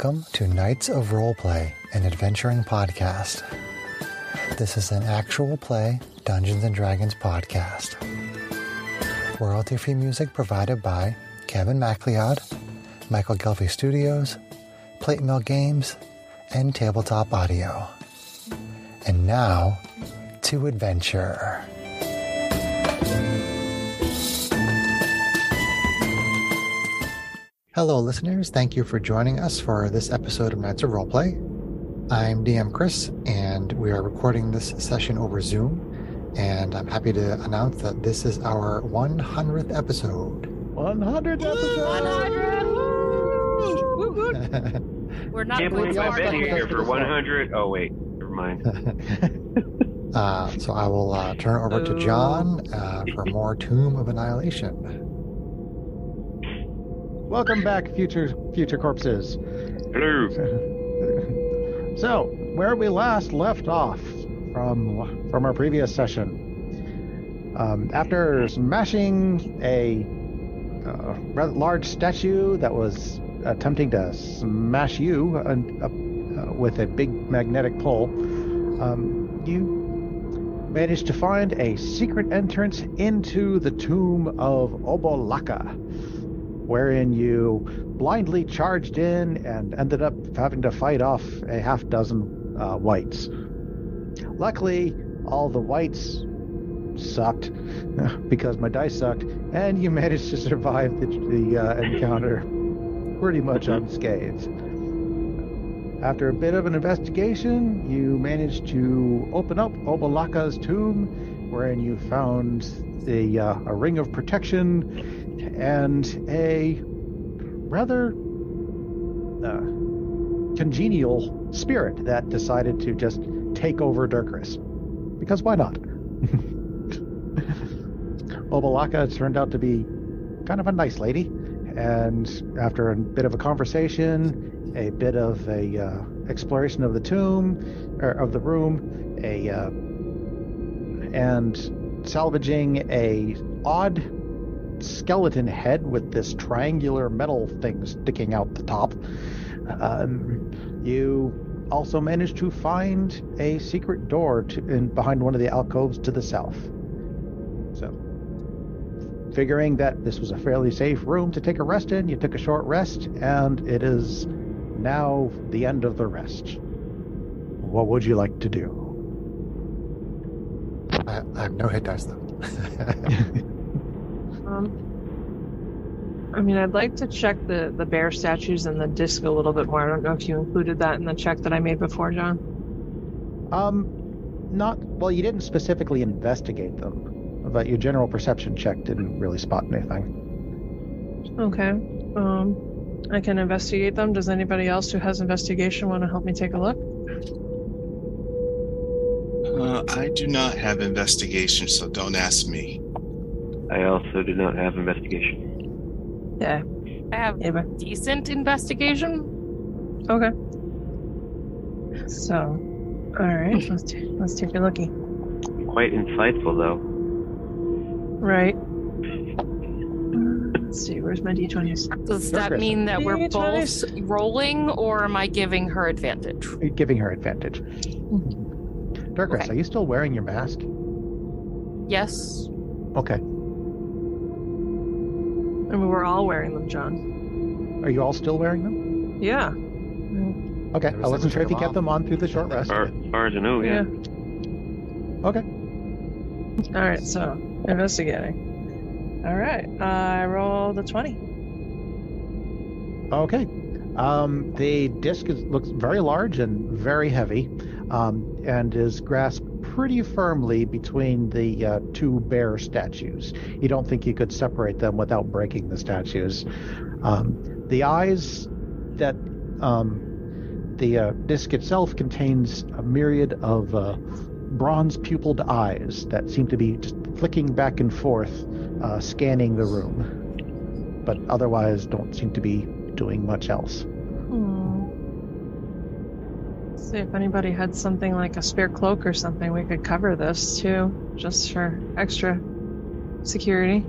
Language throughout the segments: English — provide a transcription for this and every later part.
Welcome to Knights of Roleplay, an adventuring podcast. This is an actual play Dungeons & Dragons podcast. Royalty-free music provided by Kevin MacLeod, Michael Gelfie Studios, Plate Mill Games, and Tabletop Audio. And now, to adventure. Hello, listeners. Thank you for joining us for this episode of Knights of Roleplay. I'm DM Chris, and we are recording this session over Zoom. And I'm happy to announce that this is our 100th episode. 100th episode! 100! We're not can't believe I've been here for 100. Oh, wait. Never mind. So I will turn it over to John for more Tomb of Annihilation. Welcome back, future corpses. Hello. So, where we last left off from our previous session, after smashing a rather large statue that was attempting to smash you with a big magnetic pull, you managed to find a secret entrance into the tomb of Obolaka, wherein you blindly charged in and ended up having to fight off a half dozen whites. Luckily, all the whites sucked because my dice sucked, and you managed to survive the encounter pretty much unscathed. After a bit of an investigation, you managed to open up Obolaka's tomb, wherein you found a ring of protection and a rather congenial spirit that decided to just take over Dirkris. Because why not? Obolaka turned out to be kind of a nice lady, and after a bit of a conversation, a bit of a exploration of the tomb, or of the room, and salvaging a odd skeleton head with this triangular metal thing sticking out the top. You also managed to find a secret door behind one of the alcoves to the south. So, figuring that this was a fairly safe room to take a rest in, you took a short rest, and it is now the end of the rest. What would you like to do? I have no hit dice, though. I'd like to check the bear statues and the disc a little bit more. I don't know if you included that in the check that I made before, John. You didn't specifically investigate them, but your general perception check didn't really spot anything. Okay. I can investigate them. Does anybody else who has investigation want to help me take a look? I do not have investigation, so don't ask me. I also do not have investigation. Yeah. I have decent investigation. Okay. So, all right, let's take a lookie. Quite insightful, though. Right. Let's see, where's my d20s? Does that mean that we're both rolling, or am I giving her advantage? You're giving her advantage. Dirkris, Are you still wearing your mask? Yes. Okay. I mean, we're all wearing them, John. Are you all still wearing them? Yeah. Okay, I wasn't sure if you kept them on through the short rest. As far as I know, yeah. Okay. All right, so investigating. All right, I rolled a 20. Okay. The disc looks very large and very heavy, and is grasped pretty firmly between the two bear statues. You don't think you could separate them without breaking the statues. The eyes that the disc itself contains a myriad of bronze-pupiled eyes that seem to be just flicking back and forth, scanning the room, but otherwise don't seem to be doing much else. See if anybody had something like a spare cloak or something, we could cover this too, just for extra security.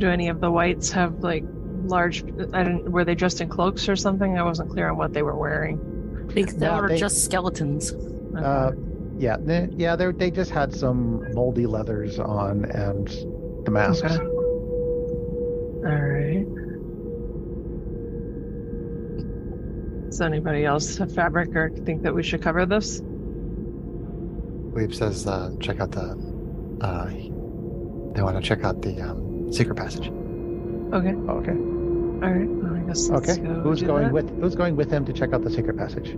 Do any of the whites have like large? Were they just in cloaks or something? I wasn't clear on what they were wearing. I think they were just skeletons. They just had some moldy leathers on and the masks. Okay. All right. Does anybody else have fabric or think that we should cover this? Weeb says, check out the. They want to check out the secret passage. Okay. Okay. All right. Well, I guess let's Okay. go Who's do going that. with him to check out the secret passage?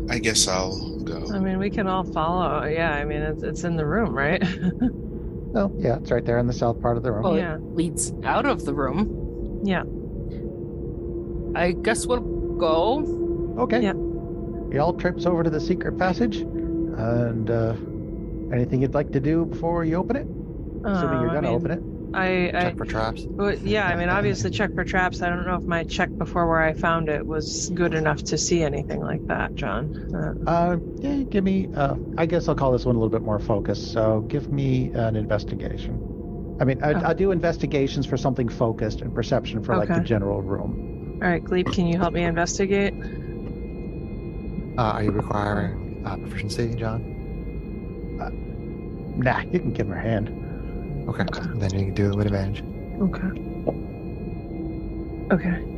I guess I'll go. I mean, we can all follow. Yeah. I mean, it's in the room, right? Oh, yeah, it's right there in the south part of the room. Well, Yeah. it leads out of the room. Yeah. I guess we'll go. Okay. Yeah. Y'all trips over to the secret passage, and anything you'd like to do before you open it? Assuming you're gonna open it. Check for traps. Yeah, I mean, obviously check for traps. I don't know if my check before where I found it was good enough to see anything like that, John. Yeah, give me. I guess I'll call this one a little bit more focused. So give me an investigation. I mean, I do investigations for something focused and perception for like the general room. All right, Gleep, can you help me investigate? Are you requiring proficiency, John? Nah, you can give her a hand. Okay. Then you can do it with advantage. Okay.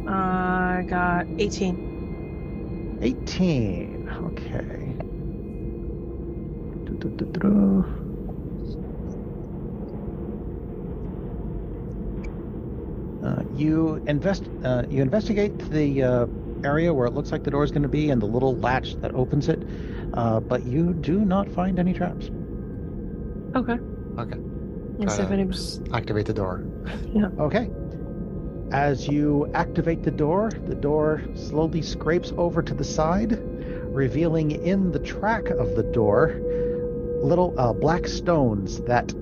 I got 18. 18. Okay. You investigate the area where it looks like the door is going to be and the little latch that opens it, but you do not find any traps. Okay. Okay. Let's see if anybody... Just activate the door. Yeah. Okay. As you activate the door slowly scrapes over to the side, revealing in the track of the door little black stones that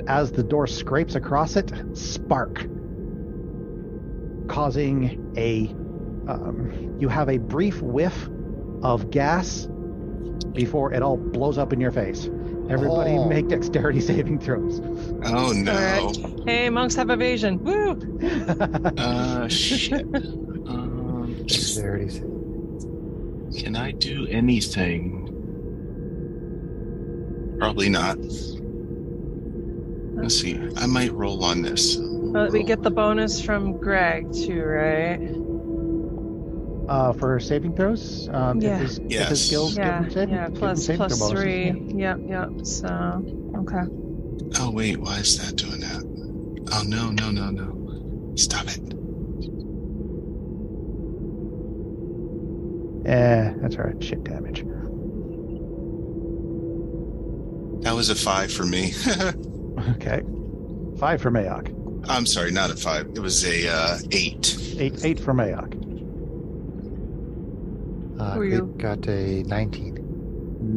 as the door scrapes across it, spark, causing you have a brief whiff of gas before it all blows up in your face. Everybody make dexterity saving throws. Oh no. All right. Hey, monks have evasion. Woo! Shit. Dexterity. Can I do anything? Probably not. Let's see. I might roll on this. We get the bonus from Greg too, right? For saving throws? Yeah. If his skills give him saving, Yeah, give him plus saving throw bonuses. 3. Yep. So, okay. Oh wait, why is that doing that? Oh no. Stop it. That's alright. Shit damage. That was a 5 for me. Okay. 5 for Mayok. I'm sorry, not a 5. It was a 8. 8 for Mayok. Gleep got a 19.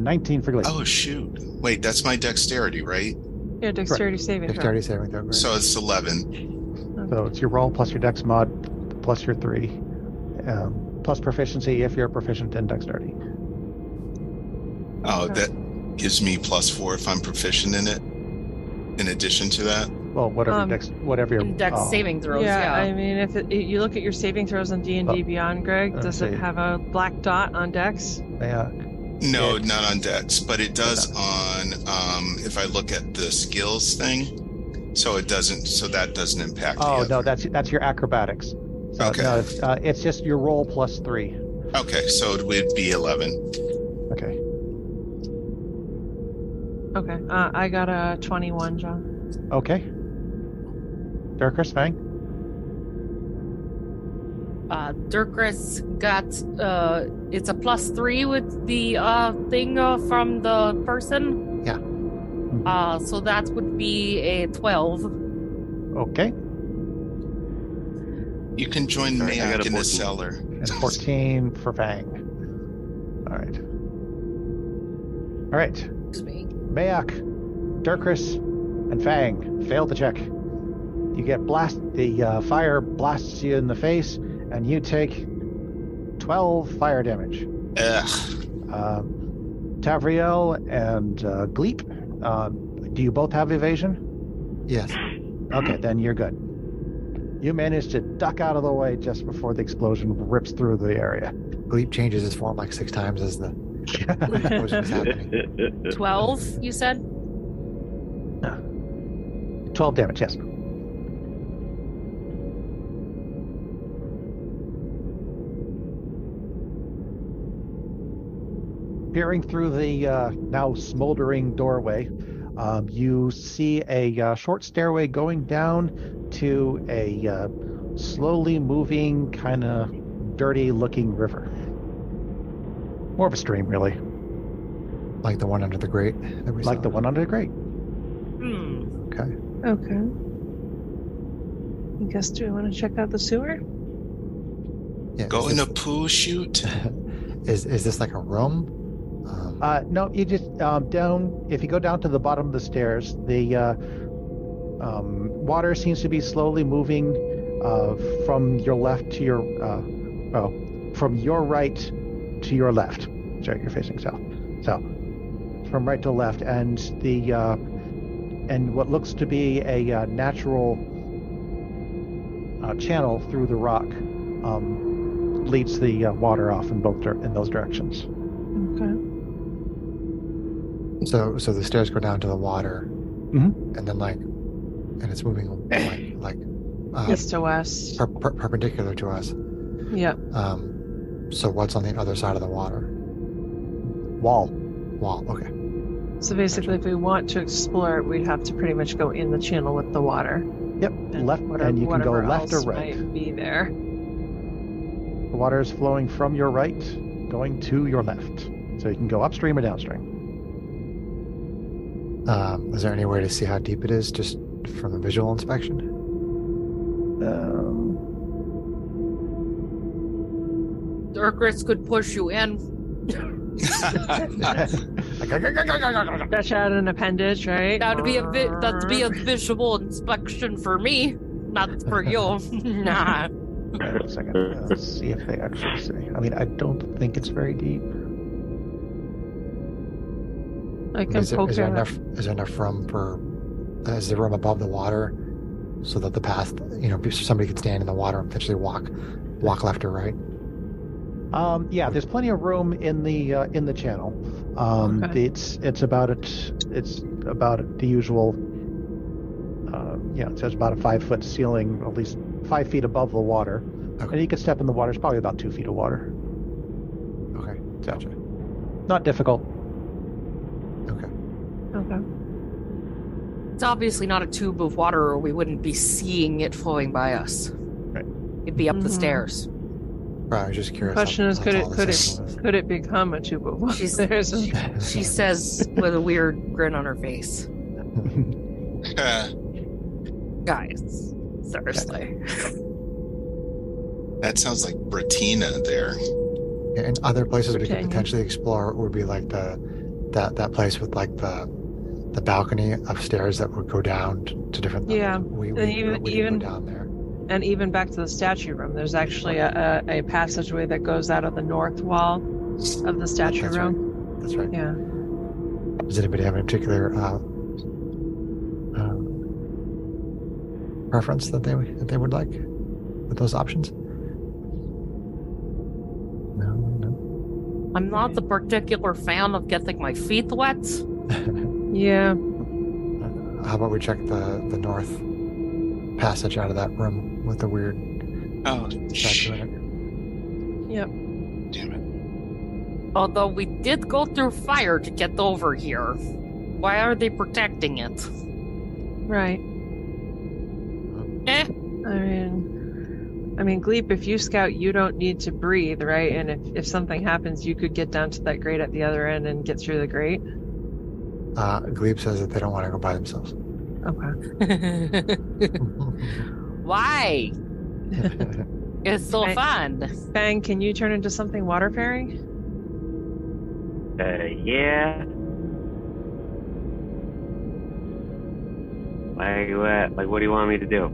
19 for Gleep. Oh shoot. Wait, that's my dexterity, right? Yeah, dexterity saving throw. Dexterity saving throw. Right? So it's 11. So it's your roll plus your dex mod plus your 3. Plus proficiency if you're proficient in dexterity. Oh, that gives me +4 if I'm proficient in it. In addition to that. Well, whatever your Dex saving throws. Yeah, I mean, if you look at your saving throws on D&D Beyond, Greg, does it have a black dot on Dex? Yeah. No, not on Dex, but it does on. If I look at the skills thing, so it doesn't. So that doesn't impact. Oh no, that's your acrobatics. So, okay. No, it's just your roll plus 3. Okay, so it would be 11. Okay. Okay. I got a 21, John. Okay. Dirkris, Fang? Dirkris got it's a +3 with the thing from the person. Yeah. So that would be a 12. Okay. You can join Mayak in the cellar. And 14 for Fang. All right. All right. Mayak, Dirkris, and Fang fail the check. You get the fire blasts you in the face, and you take 12 fire damage. Ugh. Tavriel and Gleep, do you both have evasion? Yes. Okay, then you're good. You managed to duck out of the way just before the explosion rips through the area. Gleep changes his form like 6 times as the explosion is happening. 12, you said? 12 damage, yes. Peering through the now smoldering doorway, you see a short stairway going down to a slowly moving, kind of dirty-looking river. More of a stream, really. Like the one under the grate that we saw. Like the one under the grate. Okay. Okay. I guess, do we want to check out the sewer? Yeah, Go in a poo chute. Is this like a room? No, you just down. If you go down to the bottom of the stairs, the water seems to be slowly moving from your left to your from your right to your left. Sorry, you're facing south. So from right to left, and the and what looks to be a natural channel through the rock leads the water off in those directions. Okay. So the stairs go down to the water, Mm-hmm. and then and it's moving like East to west. perpendicular to us. Yep. So what's on the other side of the water? Wall. Okay. So basically, if we want to explore it, we'd have to pretty much go in the channel with the water. Yep. Left, and you can go whatever left or else right. might be there. The water is flowing from your right, going to your left. So you can go upstream or downstream. Is there any way to see how deep it is, just from a visual inspection? Urgrits could push you in. Stretch out an appendage, right? That'd be a visual inspection for me, not for you. Nah. Wait a second. Let's see if they actually say. I mean, I don't think it's very deep. I can Is poke there it. enough room for? Is there room above the water, so that the path, somebody could stand in the water and potentially walk left or right? Yeah, there's plenty of room in the channel. Okay. It's about the usual. It says about a 5-foot ceiling, at least 5 feet above the water, Okay. and you can step in the water. It's probably about 2 feet of water. Okay, gotcha. Not difficult. Okay. Okay. It's obviously not a tube of water, or we wouldn't be seeing it flowing by us. Right. It'd be up the Mhm. stairs. Right, I was just curious. Question is, how could tall the it signal is. could it become a tube of water? She says with a weird grin on her face. Guys, seriously. That sounds like Bratina there. And other places we could Virginia. potentially explore would be like that place with like the balcony upstairs that would go down to different levels. Yeah, we and didn't even go down there. And even back to the statue room, there's actually a passageway that goes out of the north wall of the statue That's room. Right. That's right. Yeah. Does anybody have any particular preference that they would like with those options? No. I'm not the particular fan of getting my feet wet. Yeah. How about we check the north passage out of that room with the weird Oh, statue in it? Yep. damn it. Although we did go through fire to get over here. Why are they protecting it? Right. I mean, Gleep, if you scout, you don't need to breathe, right? And if something happens, you could get down to that grate at the other end and get through the grate. Glebe says that they don't want to go by themselves. Okay. Why? It's so Right. fun. Fang, can you turn into something water-faring? Yeah. Like, what do you want me to do?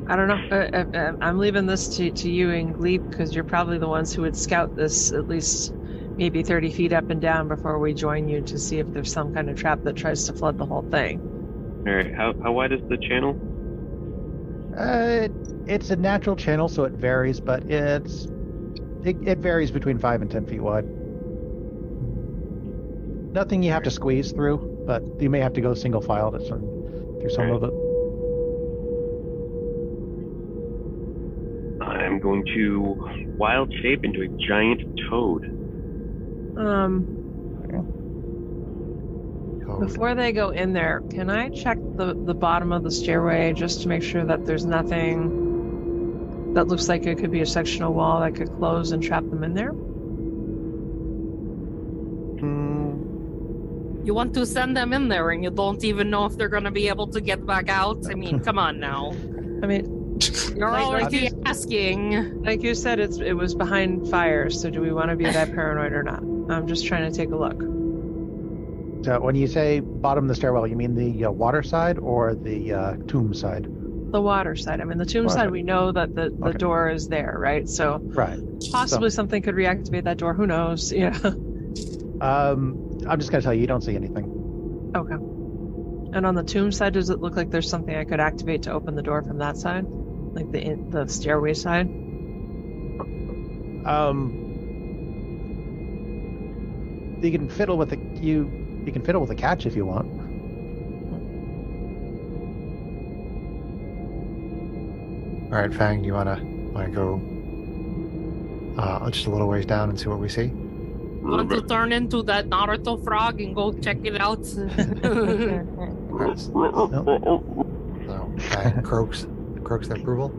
I don't know. I'm leaving this to you and Gleep because you're probably the ones who would scout this at least maybe 30 feet up and down before we join you to see if there's some kind of trap that tries to flood the whole thing. right. How wide is the channel? It's a natural channel, so it varies, but it varies between 5 and 10 feet wide. Nothing you have to squeeze through, but you may have to go single file through some of it. I'm going to wild shape into a giant toad. Before they go in there, can I check the bottom of the stairway just to make sure that there's nothing that looks like it could be a sectional wall that could close and trap them in there? You want to send them in there and you don't even know if they're going to be able to get back out? I mean, come on now. I mean, You're already asking. like you said, it was behind fires, so do we want to be that paranoid or not? I'm just trying to take a look. So when you say bottom of the stairwell, you mean the water side or the tomb side? The water side. I mean, the tomb side, we know that the door is there, right? So possibly something could reactivate that door. Who knows? Yeah. I'm just going to tell you, you don't see anything. Okay. And on the tomb side, does it look like there's something I could activate to open the door from that side? Like the stairway side? You can fiddle with you can fiddle with the catch if you want. All right, Fang, do you want to go just a little ways down and see what we see? Want to turn into that Naruto frog and go check it out? So Fang croaks their approval.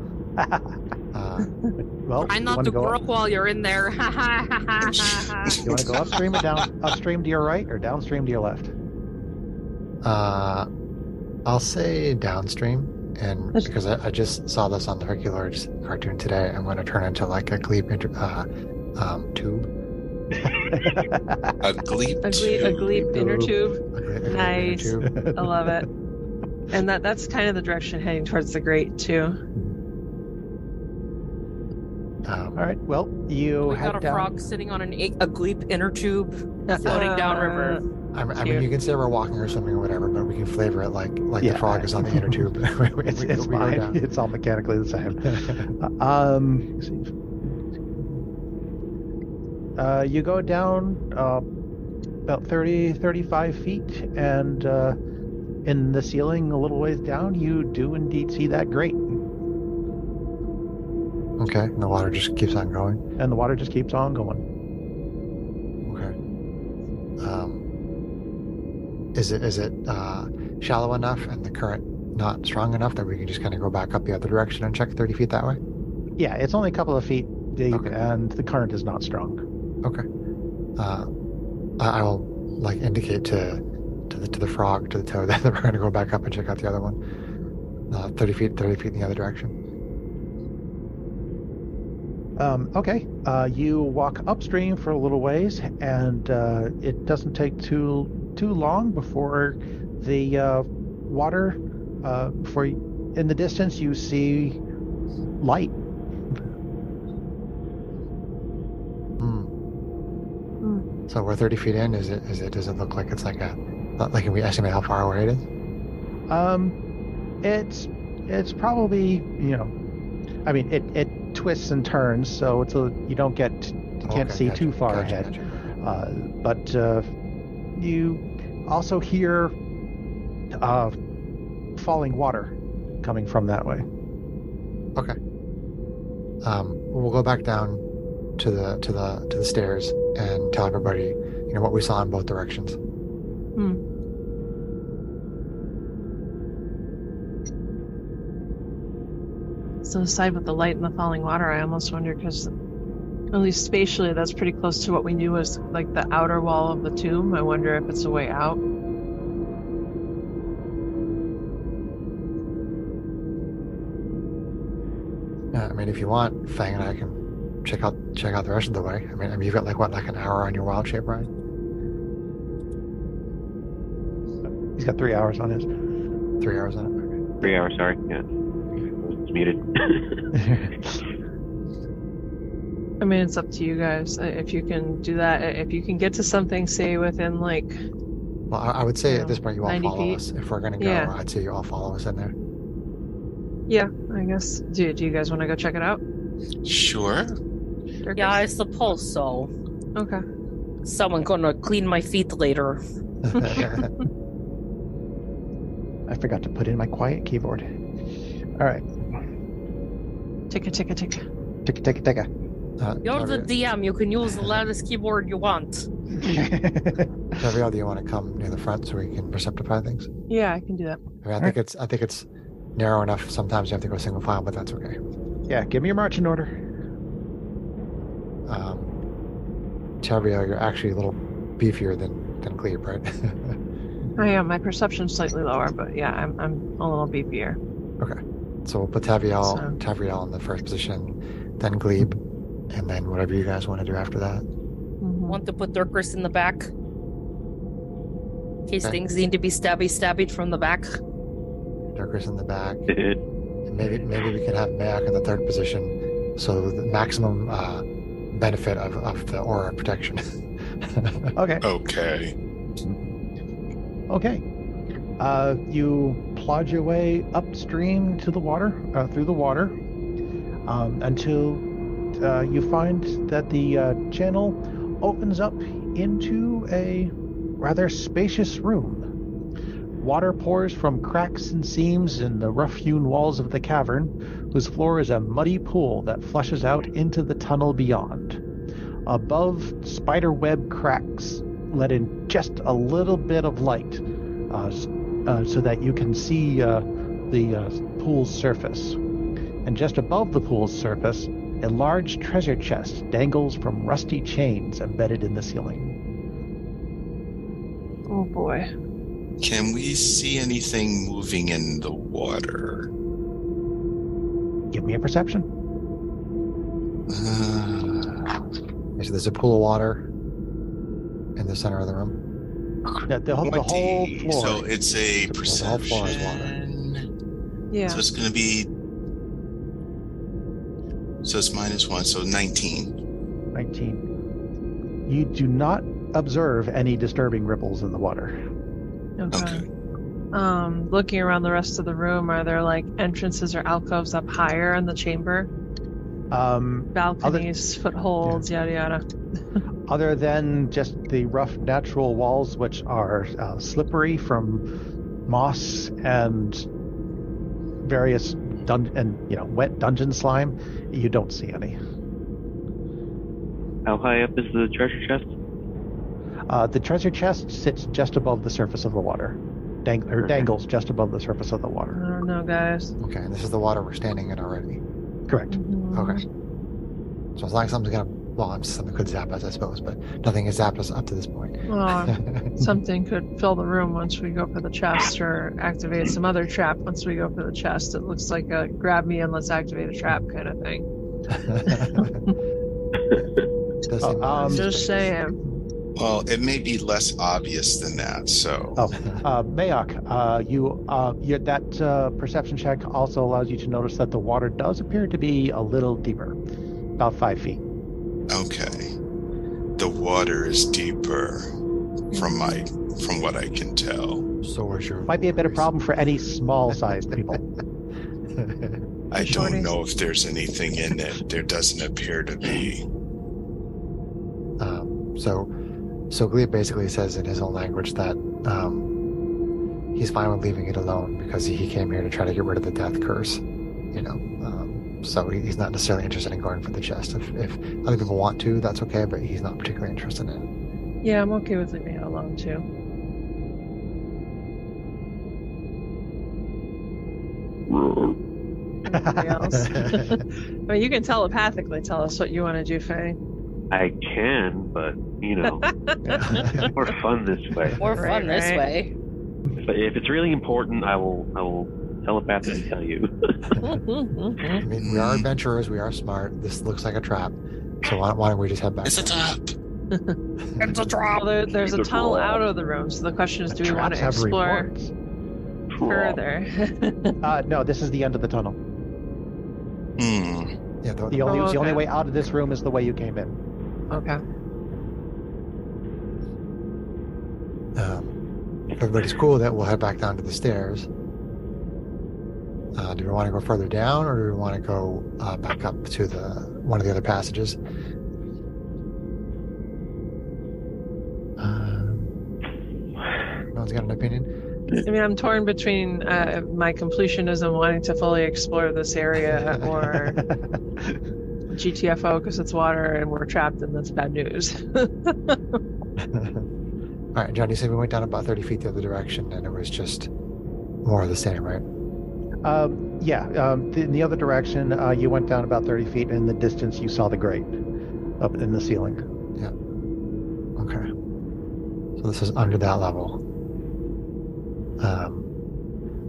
Well, try not to croak while you're in there. You want to go upstream or upstream to your right or downstream to your left? I'll say downstream, and because I just saw this on the Hercules cartoon today, I'm going to turn into like a gleep tube. A gleep A gleep inner tube. Nice. Inner tube. I love it. And that's kind of the direction heading towards the grate too. All right. Well, We got a frog sitting on a gleep inner tube floating down river. I mean, you can say we're walking or something or whatever, but we can flavor it like the frog is on the inner tube. It's fine. It's all mechanically the same. You go down about 35 feet, and in the ceiling a little ways down, you do indeed see that grate. Okay, and the water just keeps on going? And the water just keeps on going. Okay. Is it shallow enough and the current not strong enough that we can just kind of go back up the other direction and check 30 feet that way? Yeah, it's only a couple of feet deep, and the current is not strong. Okay. I will indicate to the frog, to the toad, that we're going to go back up and check out the other one. 30 feet in the other direction. Okay. You walk upstream for a little ways, and it doesn't take too long before the water. In the distance, you see light. So we're 30 feet in. Does it look like it's like can we estimate how far away it is? It's probably, I mean, it twists and turns, so you can't see too far ahead. But you also hear falling water coming from that way. Okay. We'll go back down to the stairs and tell everybody, what we saw in both directions. So the side with the light and the falling water, I almost wonder, because at least spatially that's pretty close to what we knew was like the outer wall of the tomb. I wonder if it's a way out. I mean, if you want, Fang and I can check out the rest of the way. I mean, you've got like an hour on your wild shape ride. He's got 3 hours on his. 3 hours on it. Okay. 3 hours. Sorry. Yeah. It's muted. I mean, it's up to you guys. If you can do that, if you can get to something, say within like Well, I would say Yeah, at this point you all 90 follow feet. us. If we're going to go, Yeah. I'd say you all follow us in there. Yeah, I guess. Do you guys want to go check it out? Sure. Dirkus? Yeah, I suppose so. Okay. Someone gonna clean my feet later. I forgot to put in my quiet keyboard. All right. Ticka. Ticka. You're the DM. You can use the loudest keyboard you want. Gabrielle, do you want to come near the front so we can perceptify things? Yeah, I can do that. I mean, I think it's narrow enough. Sometimes you have to go single file, but that's okay. Yeah, give me your marching order. Gabrielle, you're actually a little beefier than Glebe, right? I am. My perception's slightly lower, but yeah, I'm a little beefier. Okay. So we'll put Tavriel in the first position, then Glebe, and then whatever you guys want to do after that. Want to put Dirkus in the back? In case Okay. things need to be stabbied from the back. Dirkus in the back. And maybe we can have Mayak in the third position, so the maximum benefit of the aura protection. Okay. Okay. You plod your way upstream to the water, through the water, until you find that the channel opens up into a rather spacious room. Water pours from cracks and seams in the rough-hewn walls of the cavern, whose floor is a muddy pool that flushes out into the tunnel beyond. Above, spiderweb cracks let in just a little bit of light, so that you can see the pool's surface. And just above the pool's surface, a large treasure chest dangles from rusty chains embedded in the ceiling. Oh boy. Can we see anything moving in the water? Give me a perception. So there's a pool of water in the center of the room. The whole 20. floor. So it's a The whole floor is water. perception. Yeah. So it's going to be. So it's -1, so 19. 19. You do not observe any disturbing ripples in the water. Okay. Looking around the rest of the room, are there like entrances or alcoves up higher in the chamber? Balconies, footholds, yada yada. Other than just the rough natural walls, which are slippery from moss and various wet dungeon slime, you don't see any. How high up is the treasure chest? The treasure chest sits just above the surface of the water, dangles just above the surface of the I water. don't know, guys. Okay, and this is the water we're standing in already. Correct. Okay. So as long as something's something could zap us, I suppose, but nothing has zapped us up to this point. Something could fill the room once we go for the chest, or activate some other trap once we go for the chest. It looks like a grab me and let's activate a trap kind of thing. Does seem I'm Just saying. Well, it may be less obvious than that. So. Mayak, that perception check also allows you to notice that the water does appear to be a little deeper, about 5 feet. Okay. The water is deeper, from what I can tell. So is your Might be a bit of problem for any small-sized people. I Shorty. don't know if there's anything in it. There doesn't appear to be. So Glebe basically says in his own language that he's fine with leaving it alone because he came here to try to get rid of the death curse, so he's not necessarily interested in going for the chest. If other people want to, that's okay, but he's not particularly interested in it. Yeah, I'm okay with leaving it alone too. Anybody else? I mean, you can telepathically tell us what you want to do, Faye. I can, but more fun this way. More fun this Right. way. If it's really important, I will telepathically tell you. I mean, we are adventurers, we are smart. This looks like a trap, so why don't we just head back? It's a trap. It's a drop. Well, there's a Either tunnel or. out of the room, so the question is, do we want Traps to have explore rewards. further? No, this is the end of the tunnel. Yeah, The only way out of this room is the way you came in. Okay. if everybody's cool with it, we'll head back down to the stairs. Do we want to go further down, or do we want to go back up to one of the other passages? No one's got an opinion? I mean, I'm torn between my completionism wanting to fully explore this area or GTFO because it's water and we're trapped and that's bad news. All right, John, you said we went down about 30 feet the other direction and it was just more of the same, right? In the other direction, you went down about 30 feet, and in the distance you saw the grate up in the ceiling. Yeah. Okay. So this is under that level.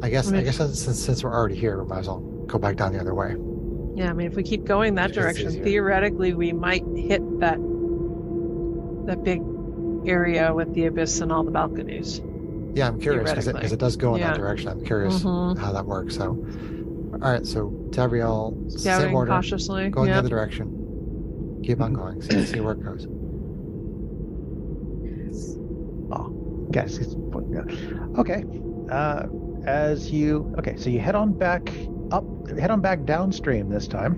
I guess since we're already here, we might as well go back down the other way. Yeah, I mean, if we keep going that direction, theoretically we might hit that big area with the abyss and all the balconies. Yeah, I'm curious because it does go in that direction. I'm curious how that works. So, all right. So Tavriel, same order, cautiously, go in the other direction. Keep on going. See where it goes. Oh, guys. Okay. So you head on back downstream this time,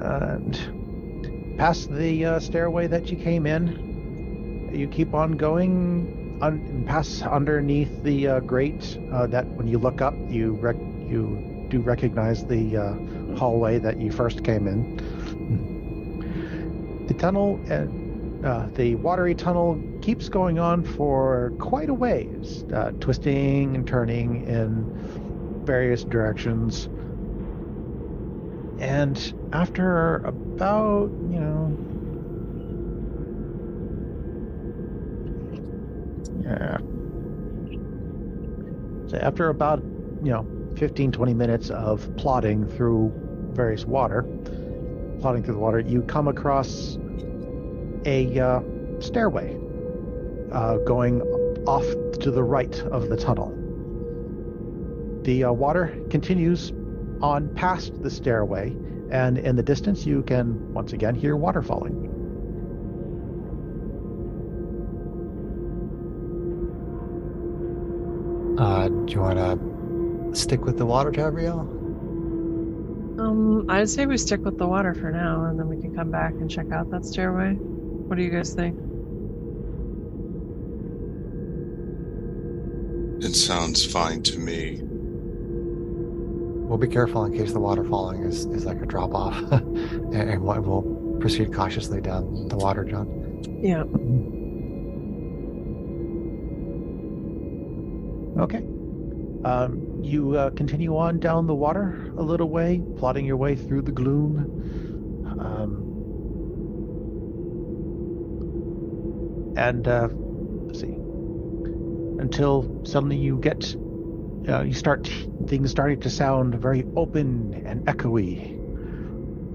and past the stairway that you came in. You keep on going. Pass underneath the grate that when you look up you do recognize the hallway that you first came in. The tunnel, the watery tunnel, keeps going on for quite a ways, twisting and turning in various directions, and after about so after about 15-20 minutes of plodding through the water, you come across a stairway going off to the right of the tunnel. The water continues on past the stairway, and in the distance you can once again hear water falling. Do you want to stick with the water, Gabrielle? I'd say we stick with the water for now, and then we can come back and check out that stairway. What do you guys think? It sounds fine to me. We'll be careful in case the water falling is like a drop off, and we'll proceed cautiously down the water, John. Yeah. Okay. You continue on down the water a little way, plodding your way through the gloom. Let's see. Until suddenly you get, things starting to sound very open and echoey.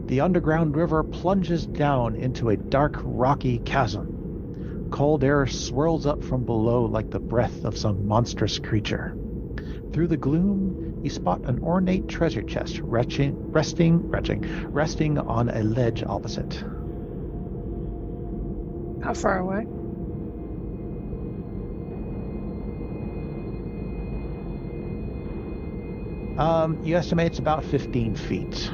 The underground river plunges down into a dark, rocky chasm. Cold air swirls up from below like the breath of some monstrous creature. Through the gloom, you spot an ornate treasure chest resting on a ledge opposite. How far away? You estimate it's about 15 feet.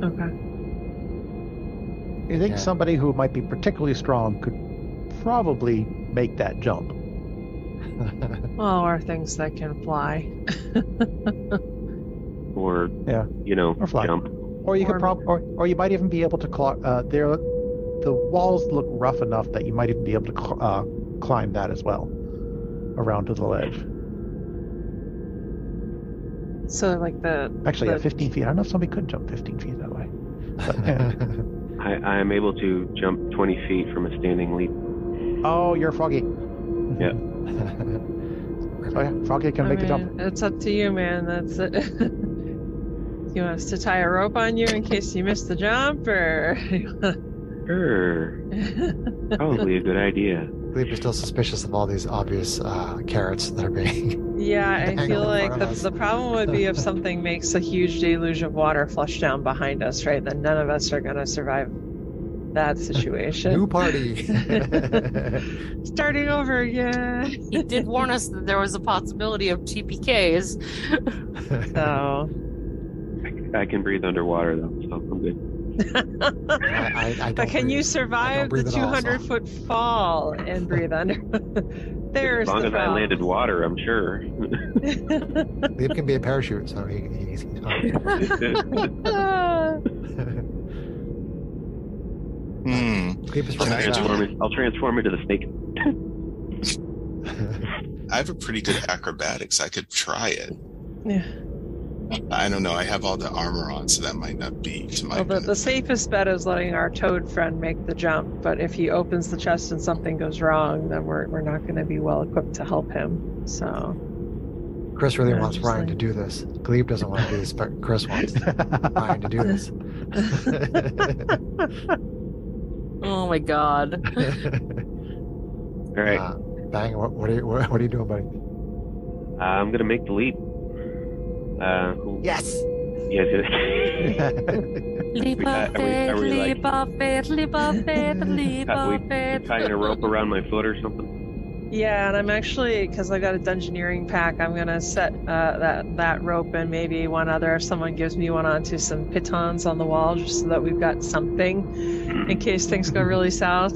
Okay. You think somebody who might be particularly strong could probably make that jump. Well, or things that can fly. Or, or fly. jump. Or you could or you might even be able to the walls look rough enough that you might even be able to climb that as well, around to the ledge. So like Actually, 15 feet. I don't know if somebody could jump 15 feet that way. But, yeah. I am able to jump 20 feet from a standing leap. Oh, you're Froggy. Yeah. So yeah, Froggy can make the jump. It's up to you, man. That's it. You want us to tie a rope on you in case you miss the jump, or? Sure. Probably a good idea. I believe you're still suspicious of all these obvious carrots that are being... Yeah, I feel like the problem would be if something makes a huge deluge of water flush down behind us, right? Then none of us are going to survive that situation. New party. Starting over again. He did warn us that there was a possibility of TPKs. So. I can breathe underwater though, so I'm good. I But can you I survive don't the breathe at all, so- 200-foot fall and breathe under? There's As long the as I problem. landed water, I'm sure. Leap can be a parachute, so he's fine. Leap is from Can I the I'll transform into the snake. I have a pretty good acrobatics. I could try it. Yeah. I don't know. I have all the armor on, so that might not be to my Well, the benefit. safest bet is letting our toad friend make the jump. But if he opens the chest and something goes wrong, then we're not going to be well equipped to help him. So. Chris really Yeah, wants just Ryan like- to do this. Glebe doesn't want to do this, but Chris wants Ryan to do this. Oh my god. All right, Bang, what are you doing, buddy? I'm gonna make the leap. Yes! You guys Leap of faith, are we like- leap of faith, leap of faith, leap are we of faith. tying a rope around my foot or something? Yeah, and I'm actually, because I got a dungeoneering pack, I'm gonna set that rope and maybe one other, if someone gives me one, onto some pitons on the wall, just so that we've got something in case things go really south.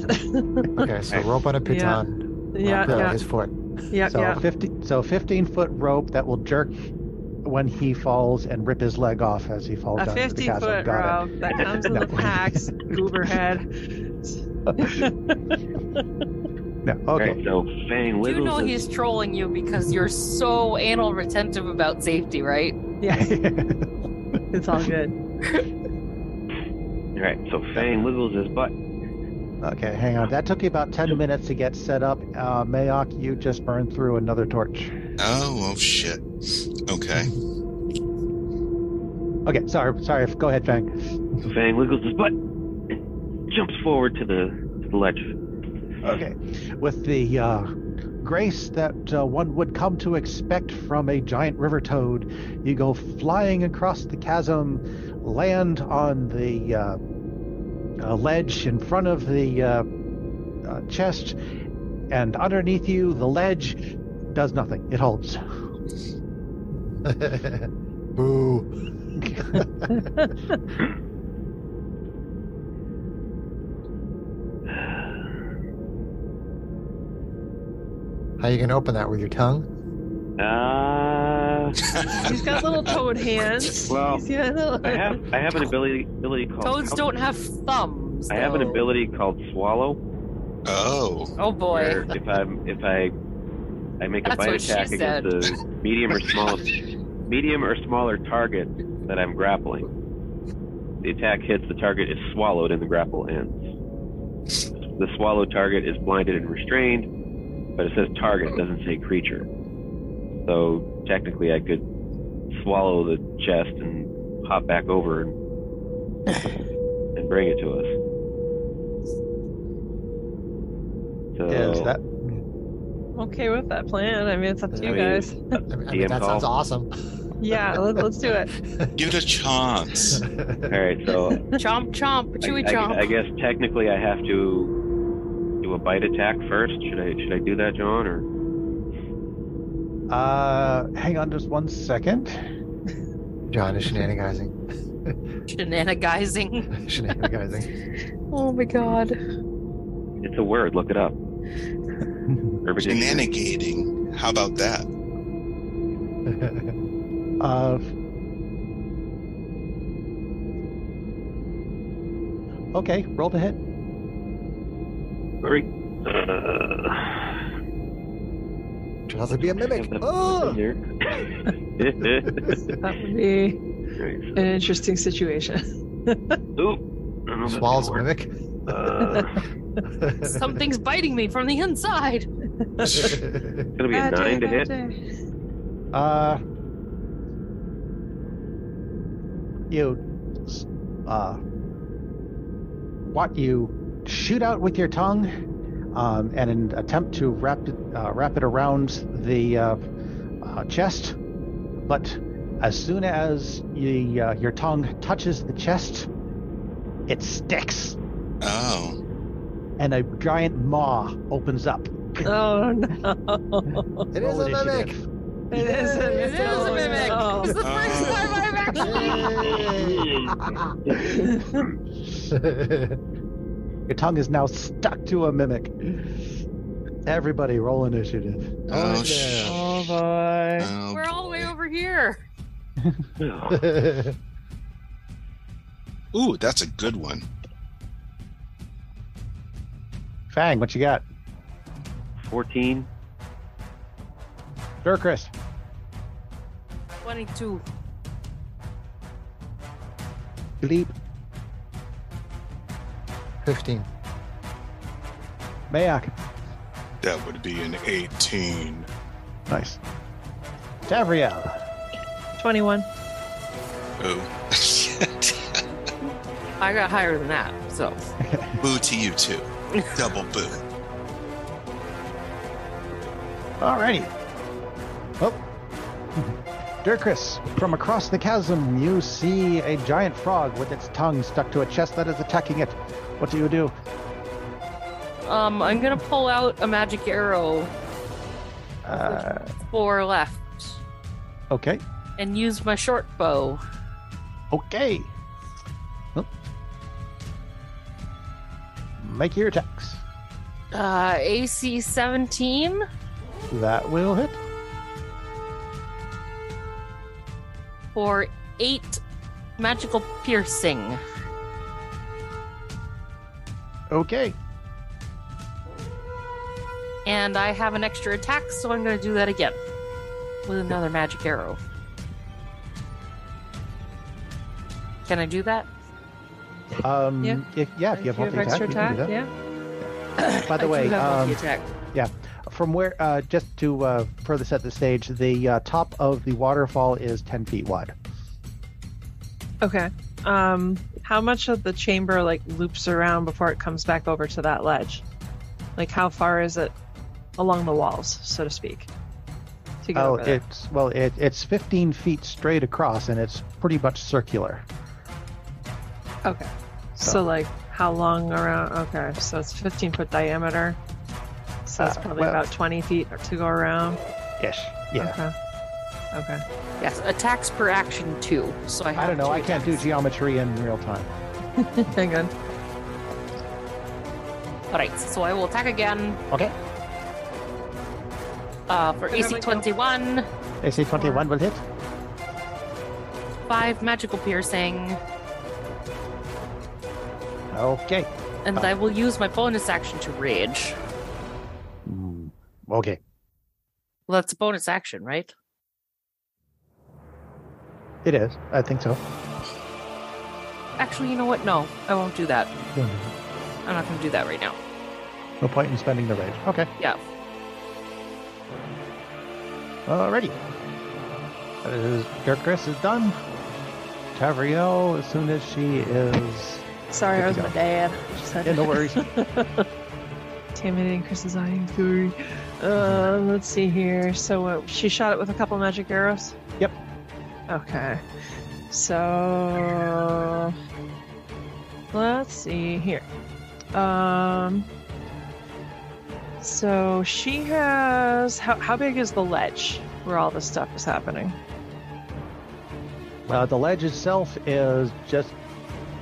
Okay, so rope on a piton. Yeah, wrap yeah, his foot. yeah, So yeah. 15-foot rope that will jerk when he falls and rip his leg off as he falls A down into the chasm. 50-foot Got rope that comes in the packs, goober head. it. No, okay. Alright, so Fang You wiggles know his- he's trolling you because you're so anal retentive about safety, right? Yeah, it's all good. Alright, so Fang wiggles his butt. Okay, hang on. That took you about 10 minutes to get set up. Mayok, you just burned through another torch. Oh shit. Okay. Okay, sorry. Go ahead, Fang. So Fang wiggles his butt and jumps forward to the ledge. Okay. With the grace that one would come to expect from a giant river toad, you go flying across the chasm, land on the ledge in front of the chest, and underneath you, the ledge does nothing. It holds. Boo. How you gonna open that with your tongue? He's got little toad hands. Well, He's got little... I have an ability called Toads don't have thumbs. I have an though. ability called swallow. Oh. Oh boy. Where if I make a That's bite what she attack said. against a medium or smaller target that I'm grappling, the attack hits, the target is swallowed and the grapple ends. The swallowed target is blinded and restrained, but it says target, it doesn't say creature. So technically I could swallow the chest and hop back over and bring it to us. So Is that Okay with that plan. I mean, it's up to you I mean, guys. I mean, DM that sounds call. awesome. Yeah, let's do it. Give it a chance. all right, so Chomp, chomp, chewy chomp. I guess technically I have to do a bite attack first. Should I do that, John, or hang on just 1 second. John is shenanigizing. Shenanigizing. Shenanigizing. Oh my god. it's a word? Look it up. Urban Dictionary. Shenanigating. How about that? Okay, roll to hit. Hurry. Turns out to be a mimic. Have that Oh! in here. That would be Right, an interesting situation. so- Oop. I don't know if that's Swallows a gonna work. mimic. Something's biting me from the inside. It's gonna be a 9 to hit. You shoot out with your tongue, and an attempt to wrap it around the chest, but as soon as your tongue touches the chest, it sticks. Oh. And a giant maw opens up. Oh no! It is Roll a mimic. initiative. It is a It mimic. is a mimic. Oh, It's the first time I've actually. Your tongue is now stuck to a mimic. Everybody roll initiative. Oh, Oh boy. Oh, We're all the boy. way over here. Ooh, that's a good one. Fang, what you got? 14. Durkris. 22. Bleep. 15. Mayak. That would be an 18. Nice. Tavriel. 21. Oh. I got higher than that, so. Boo to you too. Double boo. Alrighty. Oh. Durkris, from across the chasm, you see a giant frog with its tongue stuck to a chest that is attacking it. What do you do? I'm gonna pull out a magic arrow for left Okay. and use my short bow. Okay. Oh. Make your attacks. AC 17 That will hit. for 8 magical piercing. Okay. And I have an extra attack, so I'm gonna do that again with another magic arrow. Can I do that? Yeah. If you have If you have multi-attack, extra you can attack, do that. yeah. By the I way, do have multi-attack. from where, just to further set the stage, the top of the waterfall is 10 feet wide. Okay. How much of the chamber like loops around before it comes back over to that ledge? Like how far is it along the walls, so to speak? To get over there? It's 15 feet straight across, and it's pretty much circular. Okay. So like how long around? Okay, so it's 15-foot diameter. So it's probably about 20 feet to go around. Ish. Yeah. Okay. Yes, attacks per action 2. So I have I don't know. 2 I can't do attacks. geometry in real time. Hang on. Alright, so I will attack again Okay. for AC 21, AC 21 will hit. 5 magical piercing, Okay. and I will use my bonus action to rage. Okay. Well, that's a bonus action, right? It is. I think so. Actually, you know what? No, I won't do that. I'm not going to do that right now. No point in spending the rage. Okay. Yeah. Alrighty. Durkris is done. Tavriel, as soon as she is... Sorry, I was my dad. Just had Yeah, no worries. Intimidating Chris's eye. I'm sorry. Let's see here. So she shot it with a couple magic arrows? Yep. Okay. So let's see here. So she has how big is the ledge where all this stuff is happening? The ledge itself is just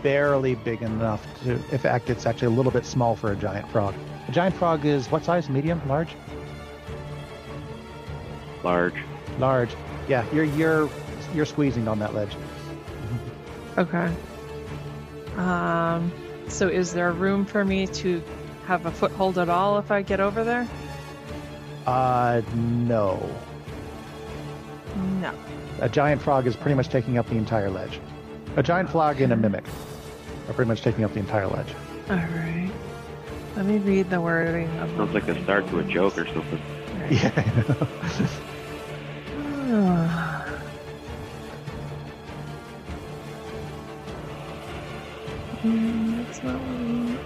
barely big enough to... In fact, it's actually a little bit small for a giant frog. A giant frog is what size? Medium? Large? Large. Large. Yeah, you're squeezing on that ledge. Okay. So is there room for me to have a foothold at all if I get over there? No. No. A giant frog is pretty much taking up the entire ledge. A giant frog and a mimic are pretty much taking up the entire ledge. All right. Let me read the wording of Sounds like the start to a joke or something. Yeah. That's not one.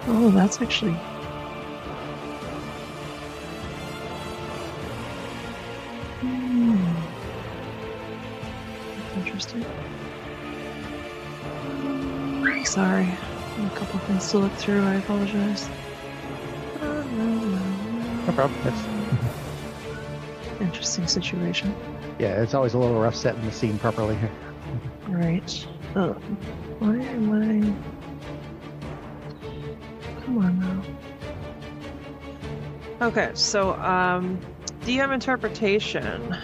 Oh, that's actually. That's interesting. Sorry. A couple things to look through. I apologize. No problem. It's Interesting situation. yeah, it's always a little rough setting the scene properly here. Right. Oh, why am I? Come on now. Okay, so DM interpretation.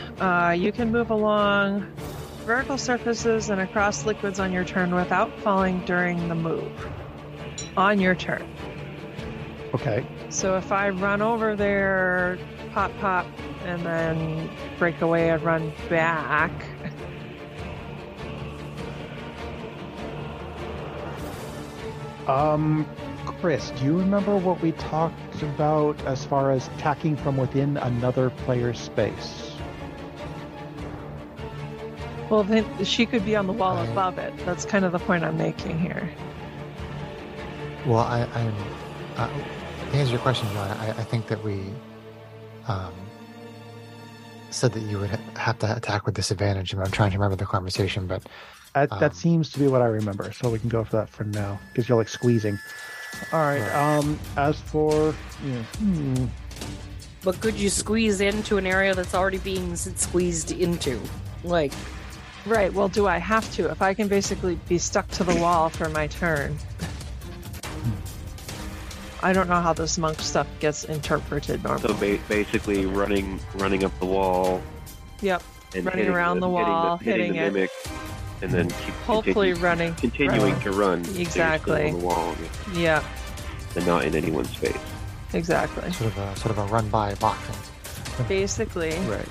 You can move along vertical surfaces and across liquids on your turn without falling during the move. On your turn. Okay. So if I run over there, pop, and then break away and run back. Chris, do you remember what we talked about as far as attacking from within another player's space? Well, then she could be on the wall above it. That's kind of the point I'm making here. Well, to answer your question, John, I think that we said that you would have to attack with disadvantage. I'm trying to remember the conversation, but That seems to be what I remember, so we can go for that for now, because you're like squeezing. All right. As for But could you squeeze into an area that's already being squeezed into? Like, Right, well, do I have to? If I can basically be stuck to the wall for my turn. I don't know how this monk stuff gets interpreted normally. So basically running up the wall. Yep, And running around the wall, hitting the it. mimic, and then Hopefully continuing to run. Exactly. On the wall, Yeah, and not in anyone's space. exactly. sort of a run by boxing. Basically. right.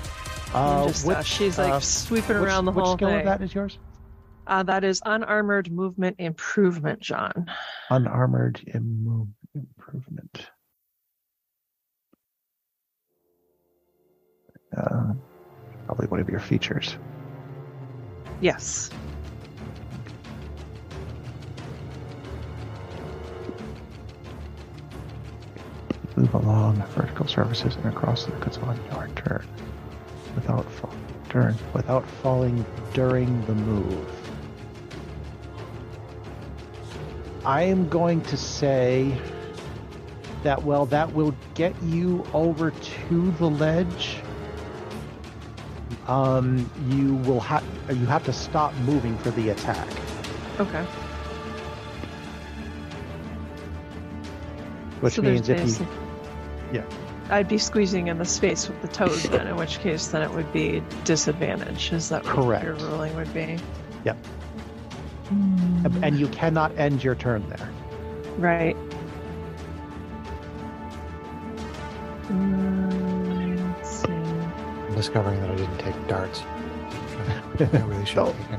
She's like sweeping around the whole Which skill thing. of that is yours? That is unarmored movement improvement, John. Unarmored improvement. Probably one of your features. Yes. Move along vertical surfaces and across the liquids on your turn without falling during the move. I am going to say that that will get you over to the ledge. You have to stop moving for the attack. Okay. Which So means there's yeah. I'd be squeezing in the space with the toad then, in which case then it would be disadvantage. Is that what Correct. your ruling would be? Yep. And you cannot end your turn there. Right. Let's see. I'm discovering that I didn't take darts. I really should have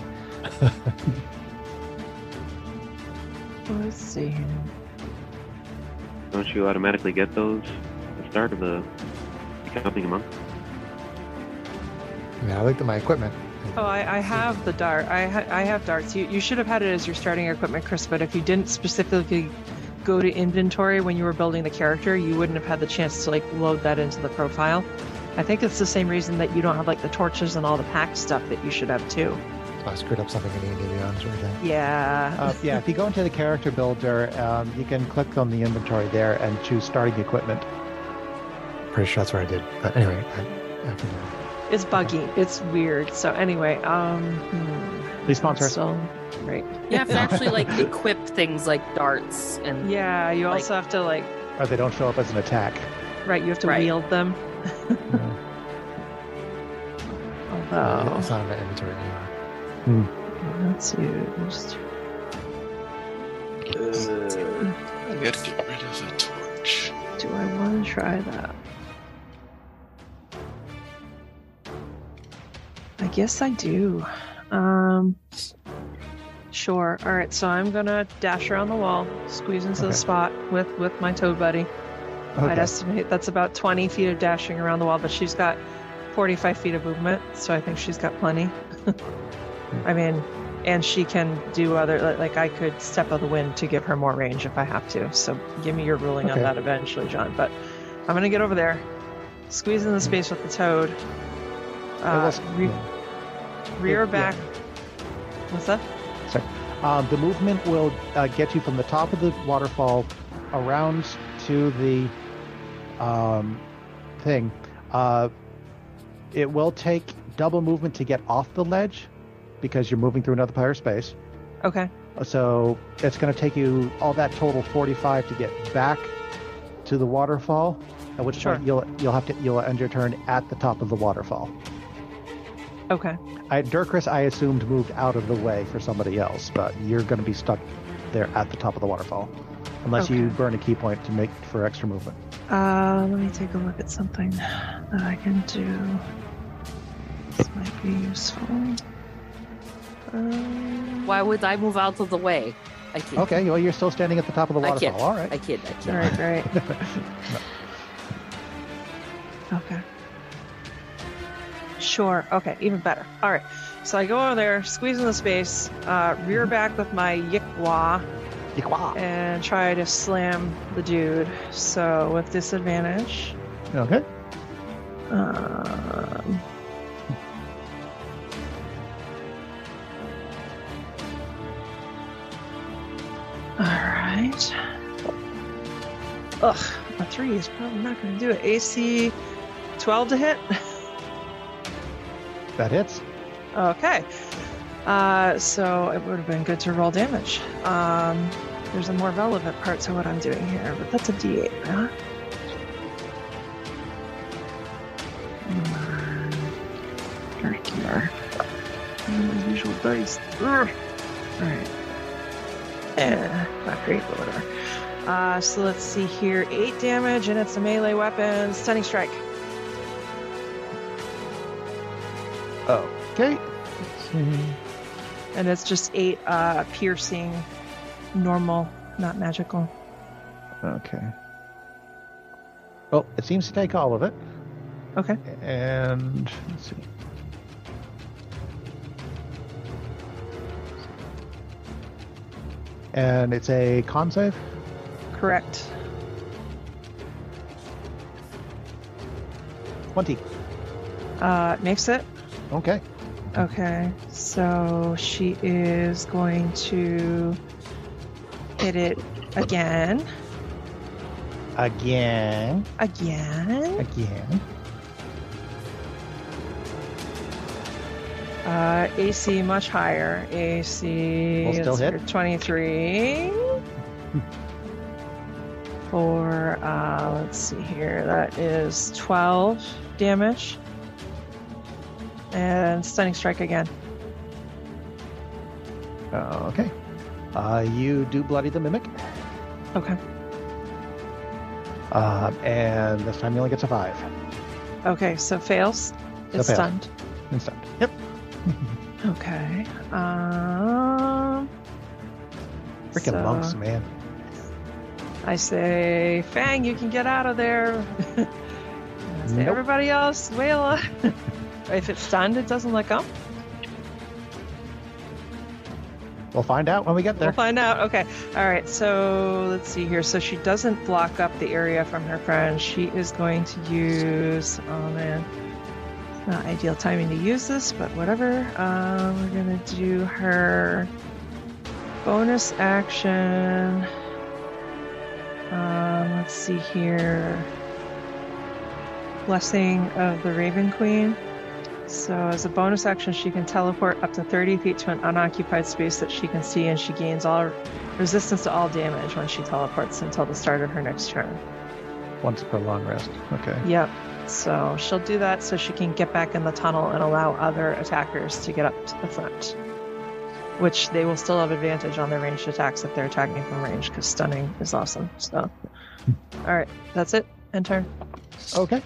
taken. Let's see here. Don't you automatically get those at the start of the becoming a monk? I mean, I looked at my equipment. Oh, I have the dart. I have darts. You should have had it as your starting equipment, Chris, but if you didn't specifically go to inventory when you were building the character, you wouldn't have had the chance to like load that into the profile. I think it's the same reason that you don't have like the torches and all the pack stuff that you should have too. So I screwed up something in the Indiana sort of thing. Yeah. Yeah, if you go into the character builder, you can click on the inventory there and choose starting equipment. Pretty sure that's what I did. But anyway, I can... It's buggy. It's weird. So anyway, Please sponsor us. so, right. you have to actually like equip things like darts and Yeah, you Like- also have to like, Or they don't show up as an attack. right, you have to Right. wield them. Although, It's not in my inventory anymore. that's used. I gotta get rid of a torch. Do I want to try that? I guess I do. Sure. All right. So I'm gonna dash around the wall, squeeze into the Okay. spot with my toad buddy. I'd estimate that's about 20 feet of dashing around the wall, but she's got 45 feet of movement, so I think she's got plenty. I mean, and she can do other, like I could step of the wind to give her more range if I have to. So give me your ruling on Okay. that eventually, John. But I'm gonna get over there, squeeze in the space with the toad, rear Yeah. back. What's that? Sorry. The movement will get you from the top of the waterfall around to the thing. It will take double movement to get off the ledge because you're moving through another player space. Okay. So it's going to take you all that total 45 to get back to the waterfall. At which point you'll end your turn at the top of the waterfall. Okay. Dirkris, I assumed, moved out of the way for somebody else, but you're going to be stuck there at the top of the waterfall, unless you burn a key point to make for extra movement. Let me take a look at something that I can do. This might be useful. Why would I move out of the way? I kid. Okay, well, you're still standing at the top of the waterfall. All right. I kid. All right, great. Okay. Sure. Okay, even better. All right. So I go over there, squeeze in the space, rear back with my Yikwa, and try to slam the dude. So with disadvantage. Okay. Alright. Ugh, a 3 is probably not going to do it. AC 12 to hit. That hits. Okay. So it would have been good to roll damage. There's a more relevant part to what I'm doing here, but that's a D8, huh? Here. My usual dice. Alright. Not great, but whatever. So let's see here. 8 damage, and it's a melee weapon. Stunning strike. Okay. Let's see. And it's just 8 piercing, normal, not magical. Okay. Well, it seems to take all of it. Okay. And let's see. And it's a con save? Correct. 20. Makes it. Okay. Okay, so she is going to hit it again. Again. AC much higher. AC will still hit. 23. For let's see here, that is 12 damage. And stunning strike again. Okay. You do bloody the mimic. Okay. And this time he only gets a 5. Okay, so fails. It's stunned. It's stunned. Yep. Okay. Freaking monks, man. I say, Fang, you can get out of there. Nope. Everybody else, Wayla. If it's stunned, it doesn't let go? We'll find out when we get there. We'll find out. Okay. All right. So let's see here. So she doesn't block up the area from her friend. She is going to use... Oh, man. It's not ideal timing to use this, but whatever. We're going to do her bonus action. Let's see here. Blessing of the Raven Queen. So as a bonus action, she can teleport up to 30 feet to an unoccupied space that she can see, and she gains all resistance to all damage when she teleports until the start of her next turn. Once per long rest. Okay. Yep. So she'll do that so she can get back in the tunnel and allow other attackers to get up to the front. Which they will still have advantage on their ranged attacks if they're attacking from range, because stunning is awesome. So, alright, that's it. End turn. Okay.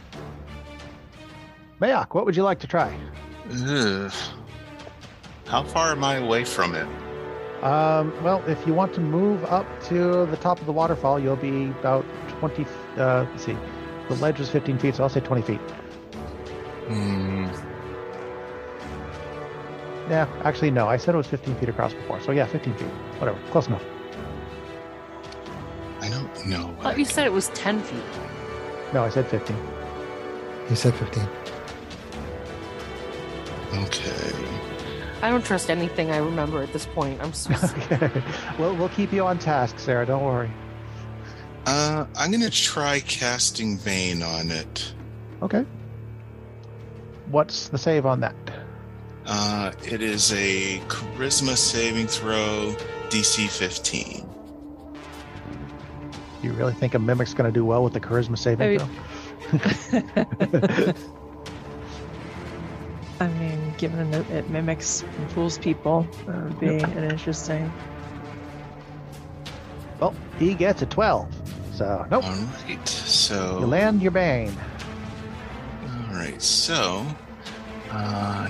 Mayak, what would you like to try? How far am I away from it? Well, if you want to move up to the top of the waterfall, you'll be about 20... let's see. The ledge is 15 feet, so I'll say 20 feet. Yeah, actually, no. I said it was 15 feet across before. So, yeah, 15 feet. Whatever. Close enough. I don't know. I thought you said it was 10 feet. No, I said 15. You said 15. Okay. I don't trust anything I remember at this point. I'm so sorry. Okay. We'll keep you on task, Sarah. Don't worry. I'm going to try casting Bane on it. Okay. What's the save on that? It is a charisma saving throw, DC 15. You really think a mimic's going to do well with the charisma saving throw? I mean, given that it mimics and fools people, that would be an interesting. Well, he gets a 12. So, nope. All right. So. You land your Bane. All right. So. All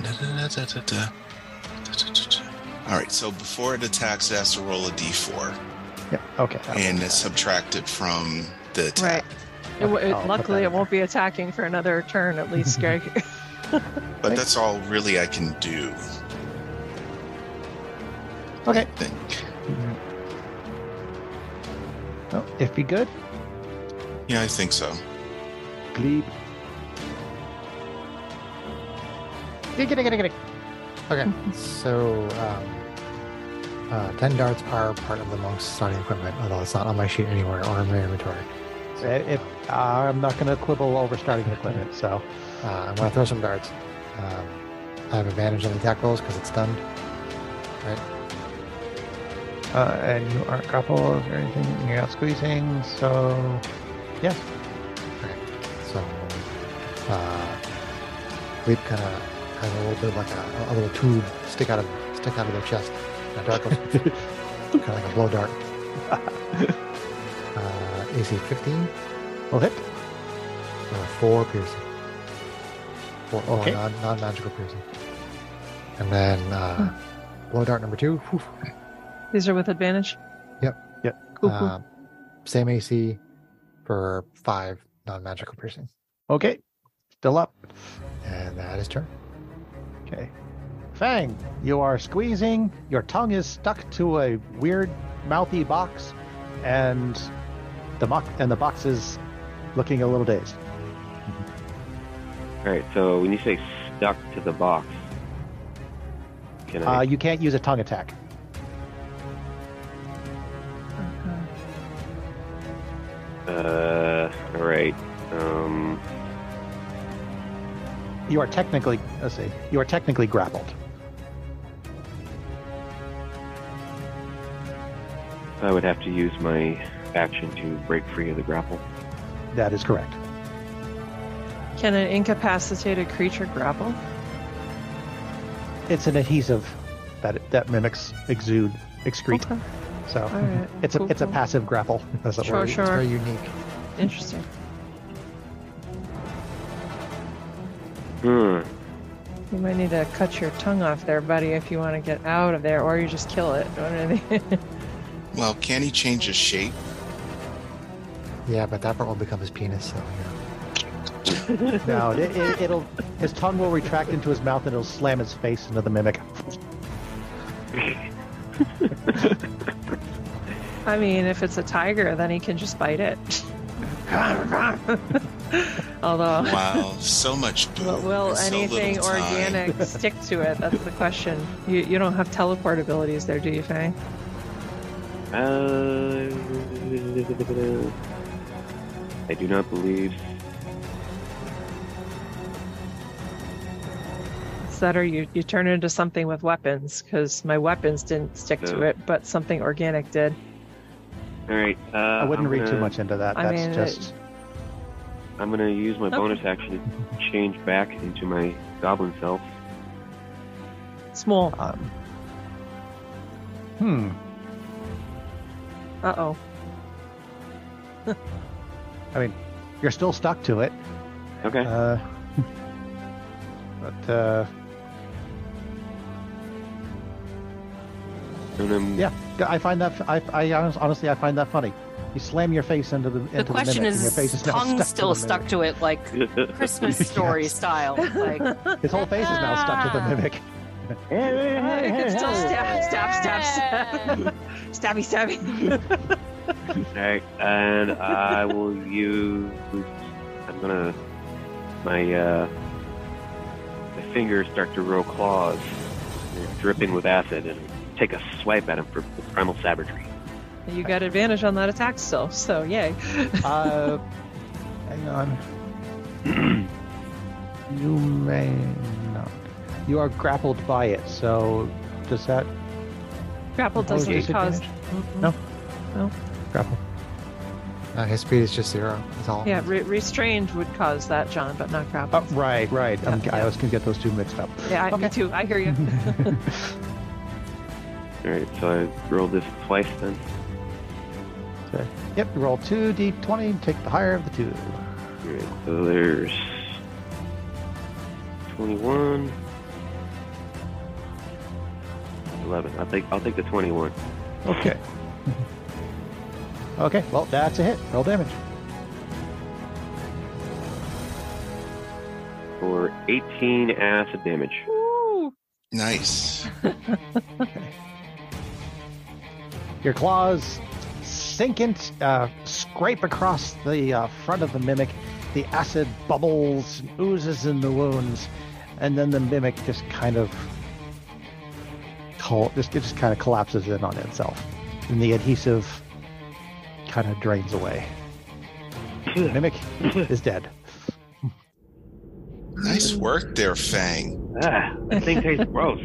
right. So before it attacks, it has to roll a d4. Yep. Okay. And it's subtracted from the attack. Right. Luckily, it won't be attacking for another turn, at least, Greg. But that's all really I can do. Okay. I think. Oh, if be good. Yeah, I think so. Gleep. Okay, so 10 darts are part of the monk's starting equipment, although it's not on my sheet anywhere or in my inventory. I'm not going to quibble over starting equipment, so I'm going to throw some darts. I have advantage on the attack rolls because it's stunned. Right? and you aren't grappled or anything. You're not squeezing, so yeah. Okay, so Leap kind of has a little bit of like a little tube stick out of their chest. And a dart goes kind of like a blow dart. AC 15 will hit. 4 piercing. Okay. Non-magical piercing. And then blow dart number 2. Whew. These are with advantage? Yep. Cool. Same AC for 5 non-magical piercing. Okay. Still up. And that is turn. Okay. Fang, you are squeezing. Your tongue is stuck to a weird mouthy box, and the box is looking a little dazed. All right. So when you say stuck to the box, can I? You can't use a tongue attack. All right. You are technically, you are technically grappled. I would have to use my action to break free of the grapple. That is correct. Can an incapacitated creature grapple? It's an adhesive that mimics excrete. Okay. So All right. it's a passive grapple. As it Sure, were. sure. It's very unique. Interesting. Hmm. You might need to cut your tongue off there, buddy, if you want to get out of there, or you just kill it. Well, can he change his shape? Yeah, but that part will become his penis, so yeah. No, it'll his tongue will retract into his mouth and it'll slam his face into the mimic. I mean, if it's a tiger, then he can just bite it. Although, Wow, so much poo. will in so anything little time. organic stick to it? That's the question. You don't have teleport abilities there, do you, Fang? I do not believe. It's that or you turn it into something with weapons, because my weapons didn't stick to it, but something organic did. All right. I wouldn't read too much into that. I'm gonna use my bonus action to change back into my goblin self. Small. Uh-oh. I mean, you're still stuck to it. Okay. But And then, yeah, I find that honestly I find that funny. You slam your face into the The question mimic, and your is, face is now tongue still to the stuck to it, like Christmas story Yes. style. Like, mimic. His whole face is now stuck to the mimic. You can still stab. Stabby. Alright, and I will use. My fingers start to grow claws. dripping with acid, and take a swipe at him for primal savagery. You got advantage on that attack still, so yay. Hang on. You may not. You are grappled by it, so does that... Grapple doesn't cause... No? No? Grapple. His speed is just 0. That's all. Yeah, restrained would cause that, John, but not grapple. Oh, right. Yeah. I was going to get those two mixed up. Yeah, Okay. me too. I hear you. Alright, so I rolled this twice then. So, yep, you roll 2d20, take the higher of the two. Alright, so there's 21. 11. I'll take the 21. Okay. Okay, well, that's a hit. Roll damage. For 18 acid damage. Woo! Nice. Your claws sink in, scrape across the front of the mimic. The acid bubbles, oozes in the wounds, and then the mimic just kind of collapses in on itself, and the adhesive kind of drains away. The mimic is dead. Nice work there, Fang. That thing tastes gross.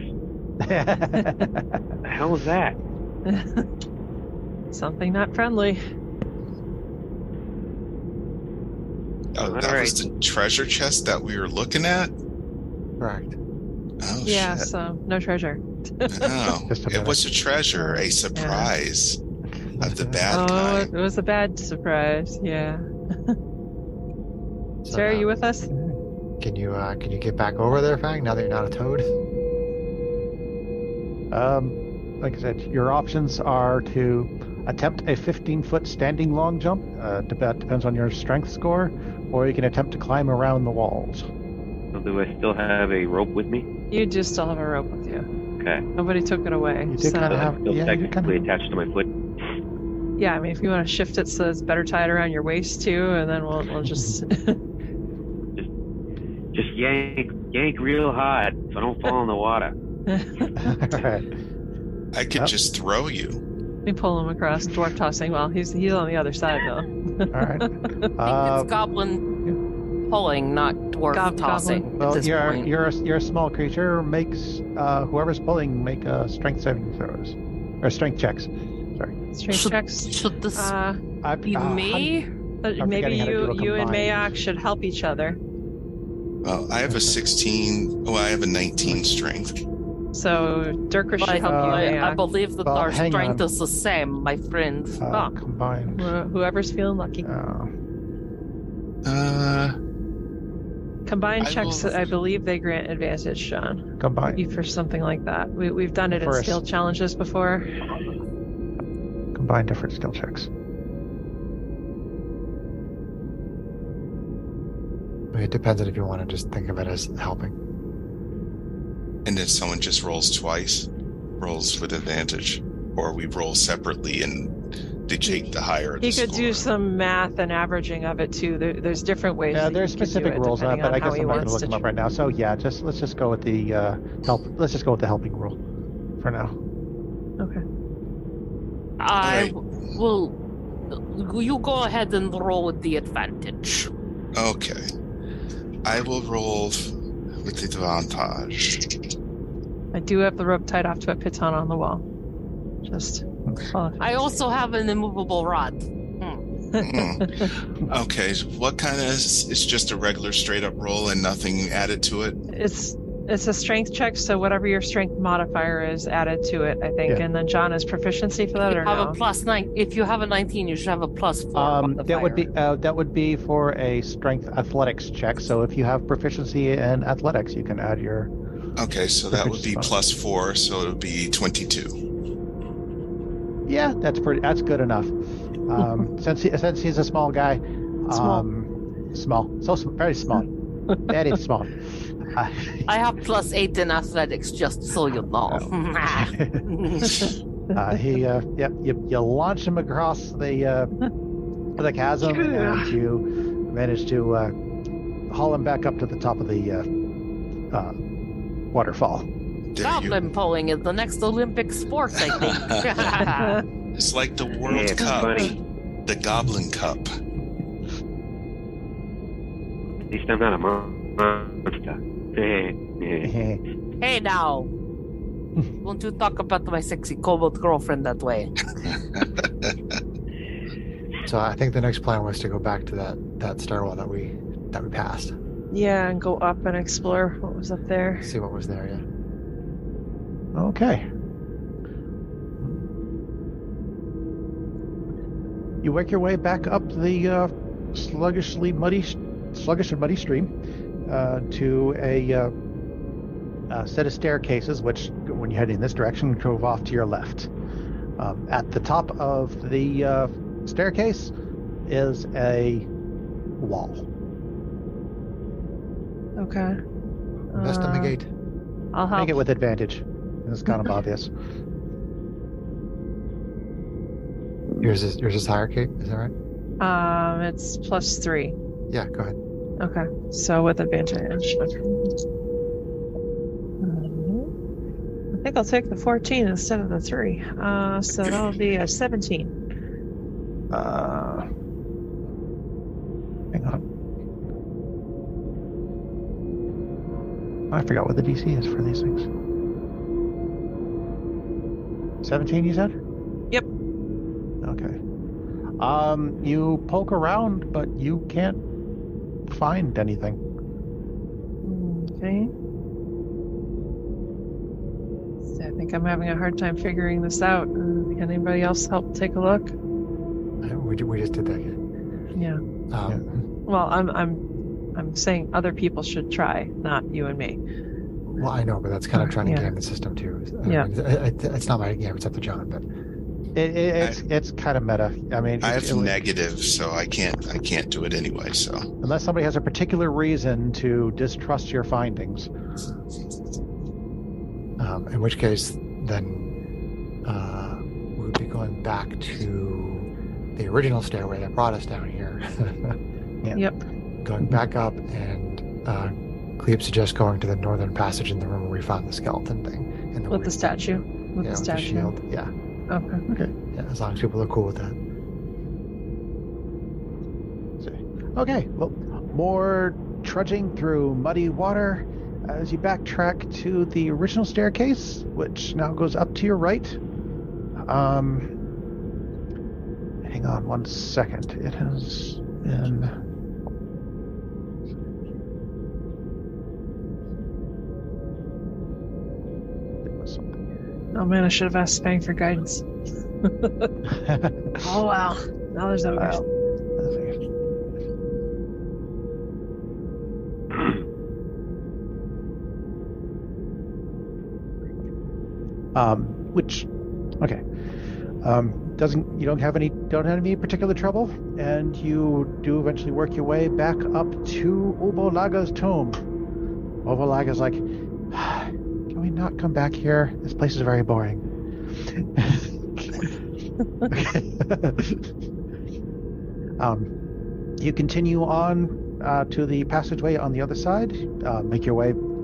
The hell is that? Something not friendly. Oh, that All was the treasure chest that we were looking at? Correct. Oh, Yeah, shit. so no treasure. No, Just a it minute. was a treasure, a surprise of the bad Oh, kind. it was a bad surprise. Yeah. So Sarah, now- you with us? Can you get back over there, Fang? Now that you're not a toad. Like I said, your options are to attempt a 15-foot standing long jump. That depends on your strength score, or you can attempt to climb around the walls. So do I still have a rope with me? You do still have a rope with you. Okay. Nobody took it away. You did so, kinda So have- it's still yeah, you technically kinda- attached to my foot. yeah, I mean, if you want to shift it so it's better tied around your waist too, and then we'll just. Just yank real hard so I don't fall in the water. All right. I could Yep. just throw you. We pull him across, dwarf tossing. Well, he's on the other side though. All right. I think it's goblin pulling, not dwarf tossing. goblin. At Well, this point. you're a small creature. Makes whoever's pulling make strength saving throws or strength checks. Sorry. Strength checks. Should this I, be me? I'm Maybe forgetting how to do a you and combined. Mayak should help each other. Well, I have a 16. Oh, I have a 19 strength. So Dirk should I, help you, I Mayak. believe that Well, our hang strength on. is the same, my friend. Combined. Whoever's feeling lucky. Combined I checks, will- I believe they grant advantage, Sean. Combined. Maybe for something like that. We've done it in First. skill challenges before. Combine different skill checks. It depends on if you want to just think of it as helping. And then someone just rolls twice, rolls with advantage, or we roll separately and they take the higher He the could do score. some math and averaging of it too. There's different ways. Yeah, that there's you could do specific it, rules on it, depending but I how guess he I'm not going to wants look them up right now. So yeah, let's just go with the help. Let's just go with the helping rule for now. Okay. I Alright. will. You go ahead and roll with the advantage. Okay. I will roll with advantage. I do have the rope tied off to a piton on the wall. Just. I also have an immovable rod. Okay, so what kind of it's just a regular straight up roll and nothing added to it? It's a strength check, so whatever your strength modifier is added to it, I think. Yeah. And then John has proficiency for that, You or have no? a plus 9. If you have a 19, you should have a plus 4 That would be for a strength athletics check. So if you have proficiency in athletics, you can add your. Okay, so that would be Proficiency. +4, so it would be 22. Yeah, that's good enough. Since he's a small guy, small, very small, very small. I have plus 8 in athletics, just so you know. You launch him across the chasm, and you manage to haul him back up to the top of the waterfall. Goblin pulling is the next Olympic sport, I think. It's like the World it's Cup, funny. the Goblin Cup. At least I'm not a monster. Hey now. Won't you talk about my sexy kobold girlfriend that way? So I think the next plan was to go back to that stairwell that we passed. Yeah, and go up and explore what was up there. See what was there, yeah. Okay. You work your way back up the sluggish and muddy stream to a set of staircases, which, when you head in this direction, drove off to your left. At the top of the staircase is a wall. Okay. Investigate. I'll help. Make it with advantage. It's kind of obvious. Yours is higher, Kate? Is that right? It's +3. Yeah, go ahead. Okay, so with advantage. I think I'll take the 14 instead of the 3. So that'll be a 17. Hang on. I forgot what the DC is for these things. 17, you said? Yep. Okay. You poke around, but you can't find anything. Okay. So I think I'm having a hard time figuring this out. Can anybody else help take a look? We just did that again. Yeah. Well, I'm saying other people should try, not you and me. Well, I know, but that's kind of trying to game the system too. Yeah. It's not my game; it's up to John. But It's kind of meta. I mean, I have negative, so I can't do it anyway. So unless somebody has a particular reason to distrust your findings, in which case, then we would be going back to the original stairway that brought us down here. Yeah. Yep. Going back up, and Cleve suggests going to the northern passage in the room where we found the skeleton thing. In the With the statue. With the with the statue. shield. Yeah. Okay. Yeah, as long as people are cool with that. Okay, well, more trudging through muddy water as you backtrack to the original staircase, which now goes up to your right. Hang on 1 second. It has been... Oh man, I should have asked Spang for guidance. Oh wow. Now there's that Wow. You don't have any particular trouble, and you do eventually work your way back up to Ubolaga's tomb. Ubolaga's like, can we not come back here? This place is very boring. You continue on to the passageway on the other side.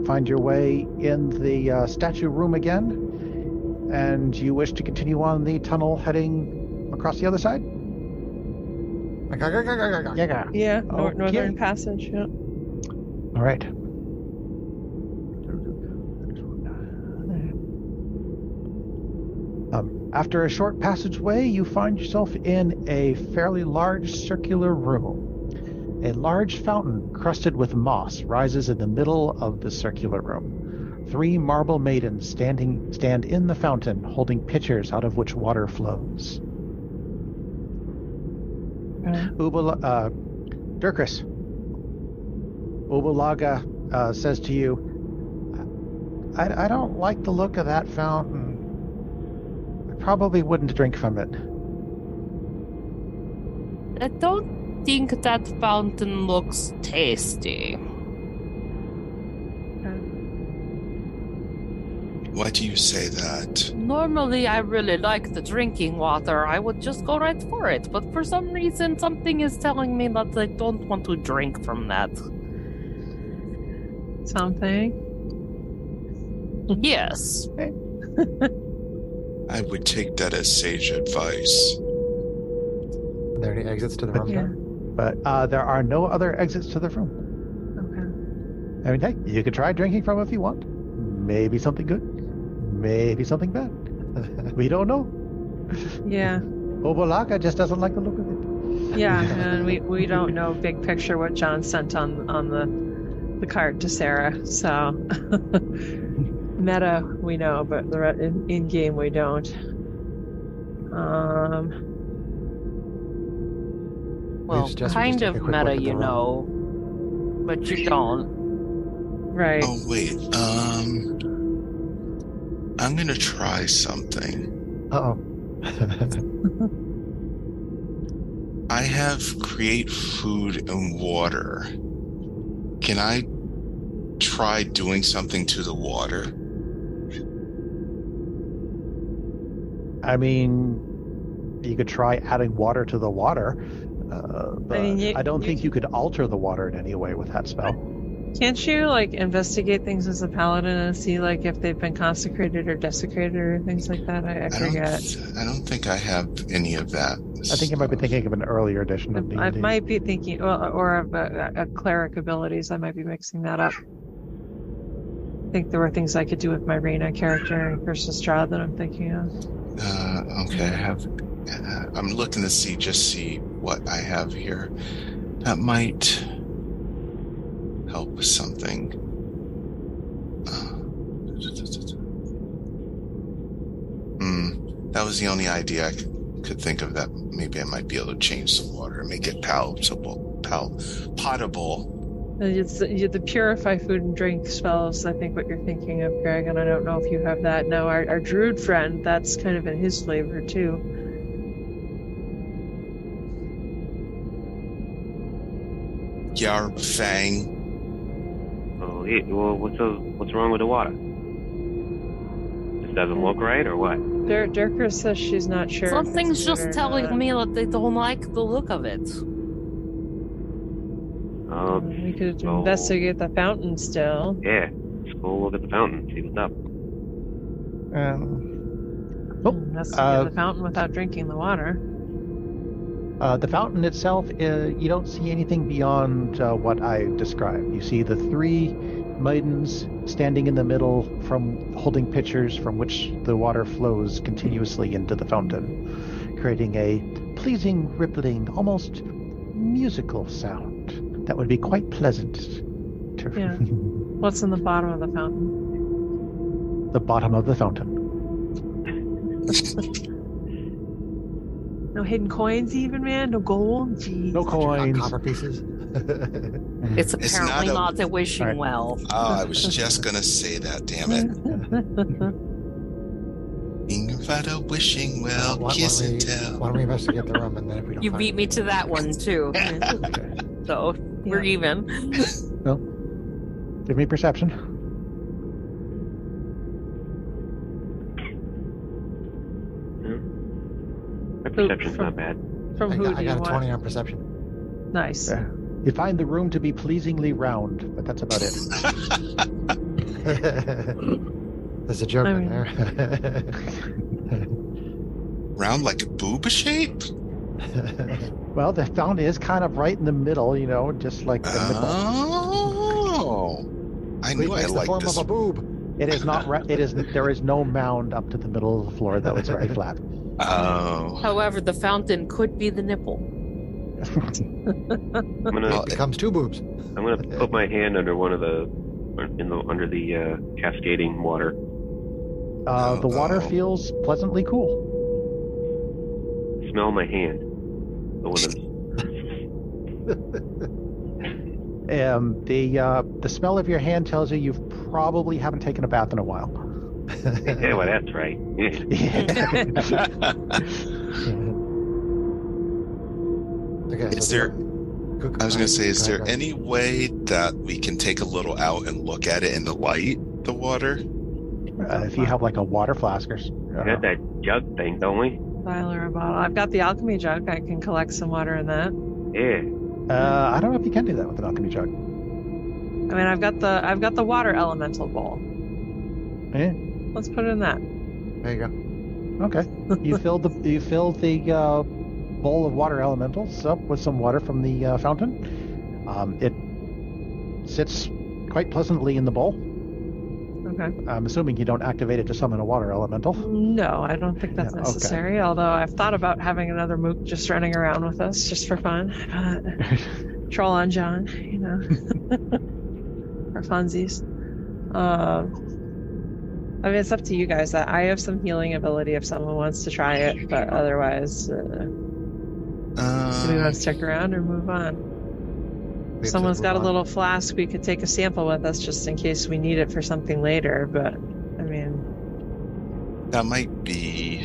Find your way in the statue room again. And you wish to continue on the tunnel heading across the other side? Yeah, Okay. northern passage. Yeah. All right. After a short passageway, you find yourself in a fairly large circular room. A large fountain crusted with moss rises in the middle of the circular room. 3 marble maidens stand in the fountain, holding pitchers out of which water flows. Dirkris. Ubalaga says to you, I don't like the look of that fountain. I probably wouldn't drink from it. I don't think that fountain looks tasty. why do you say that? Normally, I really like the drinking water. I would just go right for it. But for some reason, something is telling me that I don't want to drink from that. Something? Yes. I would take that as sage advice. Are there any exits to the room? Yeah. There? But there are no other exits to the room. Okay. I mean, hey, you could try drinking from it if you want. Maybe something good, maybe something bad. We don't know. Yeah. Obolaka just doesn't like the look of it. Yeah, and we don't know big picture what John sent on the card to Sarah. So meta we know, but in game we don't. Well, suggest we kind just take of a quick meta, look at the you room. know, but you don't. Right. Oh wait, I'm gonna try something. Uh-oh. I have create food and water. Can I try doing something to the water? I mean, you could try adding water to the water. But I don't think you could alter the water in any way with that spell. Can't you like investigate things as a paladin and see like if they've been consecrated or desecrated or things like that? I forget. I don't think I have any of that. I think you might be thinking of an earlier edition of D&D. I might be thinking, or of a cleric abilities. I might be mixing that up. I think there were things I could do with my Reyna character versus Strahd that I'm thinking of. Okay, I have. I'm looking to see what I have here. That might help with something. That was the only idea I could think of. That maybe I might be able to change the water and make it potable. It's the purify food and drink spells, I think, what you're thinking of, Greg, and I don't know if you have that. Now, our druid friend, that's kind of in his flavor, too. Yarfang. Oh, well, what's wrong with the water? Just doesn't look right, or what? Dirker says she's not sure. Something's just telling me that they don't like the look of it. We could investigate the fountain still. Yeah, let's go look at the fountain, see what's up. Investigate the fountain without drinking the water. The fountain itself, you don't see anything beyond what I described. You see the three maidens standing in the middle, from holding pitchers from which the water flows continuously into the fountain, creating a pleasing, rippling, almost musical sound that would be quite pleasant to. Yeah. What's in the bottom of the fountain? The bottom of the fountain. No hidden coins, even, man. No gold. Jeez. No coins. Copper pieces. It's apparently not a wishing well. Oh, I was just gonna say that. Damn it! Invada wishing well, kiss and tell. Why don't we investigate the room, and then if we don't You find beat me to that one too. So we're even. Well, give me perception. My perception's not bad. From who do I you got a want? 20 on perception. Nice. Yeah. You find the room to be pleasingly round, but that's about it. There's a joke I in mean- there. Round like a booba shape? Well, the fountain is kind of right in the middle, just like the middle. Oh, I knew I Takes the liked form this. of a boob. It is not. There is no mound up to the middle of the floor, though. It's very flat. Oh, However, the fountain could be the nipple. I'm gonna Well, It becomes two boobs. I'm gonna put my hand under one of the under the cascading water. The water feels pleasantly cool. Smell my hand. The one that's The smell of your hand tells you probably haven't taken a bath in a while. yeah, well, that's right. Okay, Is so there? I was going to say, is go there ahead. any way that we can take a little out and look at it in the light, the water? If you have like a water flask or. We got that jug thing, don't we? Vial or a bottle. I've got the alchemy jug. I can collect some water in that. Yeah. I don't know if you can do that with an alchemy jug. I mean, I've got the water elemental bowl. Eh? Let's put it in that. There you go. Okay. You filled the bowl of water elementals up with some water from the fountain. It sits quite pleasantly in the bowl. Okay. I'm assuming you don't activate it to summon a water elemental. No, I don't think that's Yeah, necessary. Although I've thought about having another mook just running around with us, just for fun. Troll on John, for funsies. I mean, it's up to you guys. I have some healing ability if someone wants to try it, but otherwise, do we want to stick around or move on? If someone's got a little flask, we could take a sample with us just in case we need it for something later, but, I mean... That might be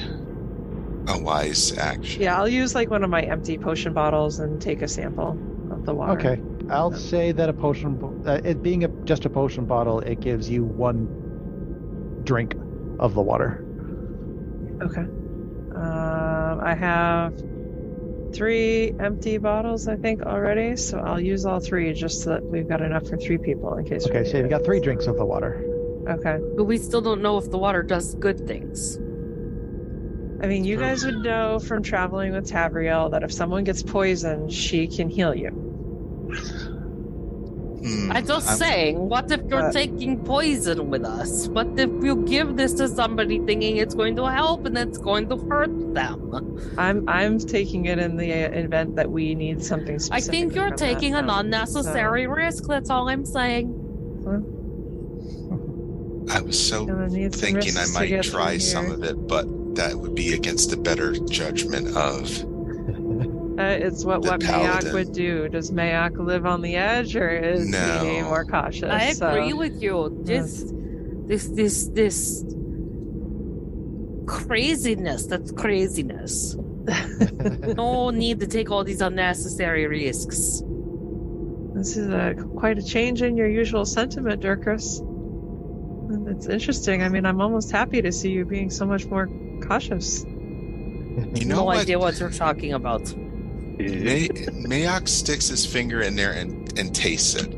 a wise action. Yeah, I'll use, like, one of my empty potion bottles and take a sample of the water. Okay. I'll say that a potion... it being just a potion bottle, it gives you one drink of the water. Okay. I have 3 empty bottles, I think, already, so I'll use all 3 just so that we've got enough for 3 people in case. Okay, so you've got 3 drinks of the water. Okay. But we still don't know if the water does good things. I mean, you guys would know from traveling with Tavriel that if someone gets poisoned, she can heal you. I'm just saying, what if you're taking poison with us? What if you give this to somebody thinking it's going to help and it's going to hurt them? I'm taking it in the event that we need something specific. I think you're taking an unnecessary risk, that's all I'm saying. I was so thinking I might try some of it, but that would be against the better judgment of... it's what Mayak would do. Does Mayak live on the edge, or is he more cautious? I agree with you. Just this craziness. That's craziness. No need to take all these unnecessary risks. This is quite a change in your usual sentiment, Dirkus. It's interesting. I mean, I'm almost happy to see you being so much more cautious. No idea what you're talking about. Mayak sticks his finger in there and tastes it.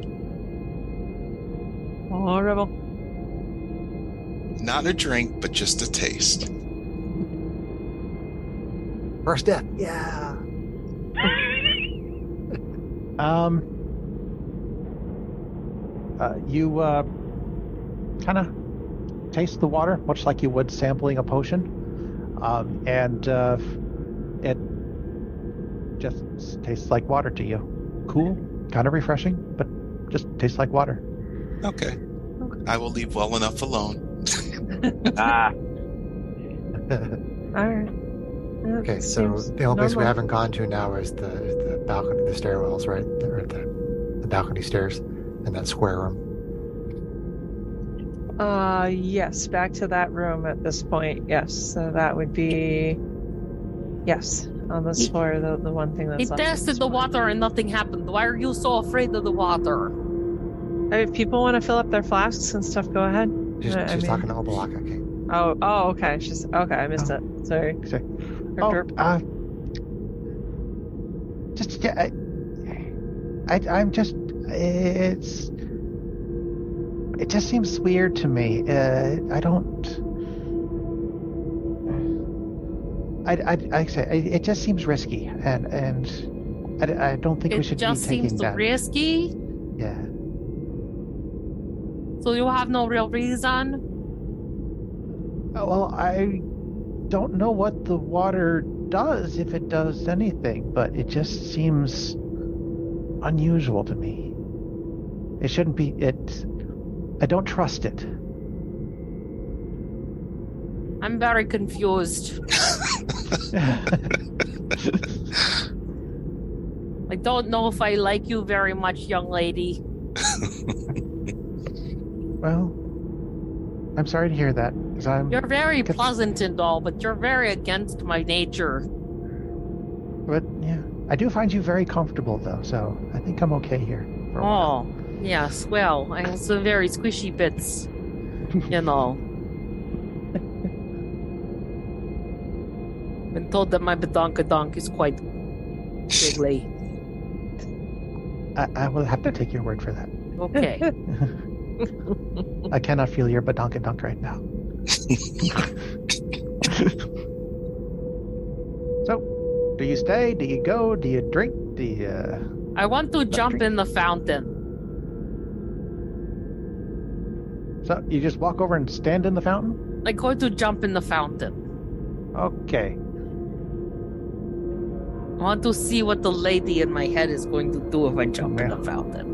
Horrible. Not a drink, but just a taste. First step, yeah. You kind of taste the water, much like you would sampling a potion, and it just tastes like water to you. Cool, kind of refreshing, but just tastes like water. Okay. I will leave well enough alone. All right. Yeah, okay, so the only place we haven't gone to now is the balcony, the stairwells, right? Or the balcony stairs in that square room. Yes, back to that room at this point. Yes, so that would be on this floor, the one thing that's. He tested the water and nothing happened. Why are you so afraid of the water? If people want to fill up their flasks and stuff, go ahead. She's talking to Obalaka, okay. Oh, okay. I missed it. Sorry. It just seems weird to me. It just seems risky, and I don't think we should be taking that. It just seems risky? Yeah. So you have no real reason? Well, I don't know what the water does, if it does anything, but it just seems unusual to me. It shouldn't be. I don't trust it. I'm very confused. I don't know if I like you very much, young lady. Well, I'm sorry to hear that. You're very pleasant and all, but you're very against my nature. But yeah, I do find you very comfortable, though, so I think I'm okay here. For a while. Yes, well, I have some very squishy bits, you know. Been told that my badonkadonk is quite jiggly. I will have to take your word for that. Okay. I cannot feel your badonkadunk right now. So, do you stay? Do you go? Do you drink? Do you... I want to jump in the fountain. So, you just walk over and stand in the fountain? I'm going to jump in the fountain. Okay. I want to see what the lady in my head is going to do if I jump in the fountain.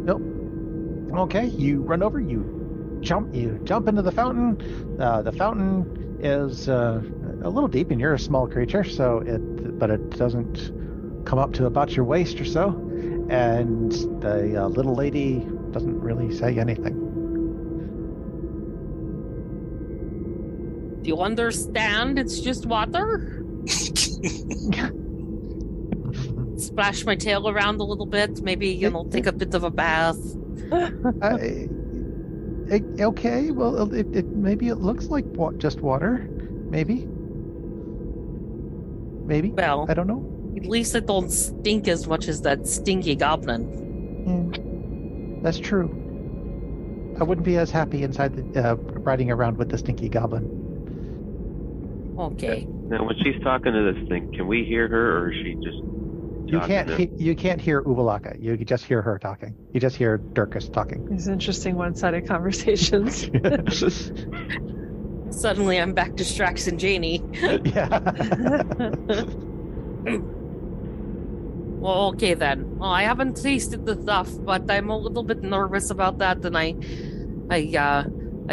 Nope. Okay, you run over, you jump into the fountain. The fountain is a little deep, and you're a small creature, but it doesn't come up to about your waist or so. And the little lady doesn't really say anything. Do you understand? It's just water? Splash my tail around a little bit. Maybe, take a bit of a bath. Okay, well, maybe it looks like just water. Maybe. Well, I don't know. At least it don't stink as much as that stinky goblin. That's true. I wouldn't be as happy inside riding around with the stinky goblin. Okay. Now, when she's talking to this thing, can we hear her, or is she just? You can't hear Uvalaka. You just hear her talking. You just hear Durkis talking. These interesting one-sided conversations. Suddenly, I'm back to Strax and Janie. Yeah. Well, okay then. Well, I haven't tasted the stuff, but I'm a little bit nervous about that, and I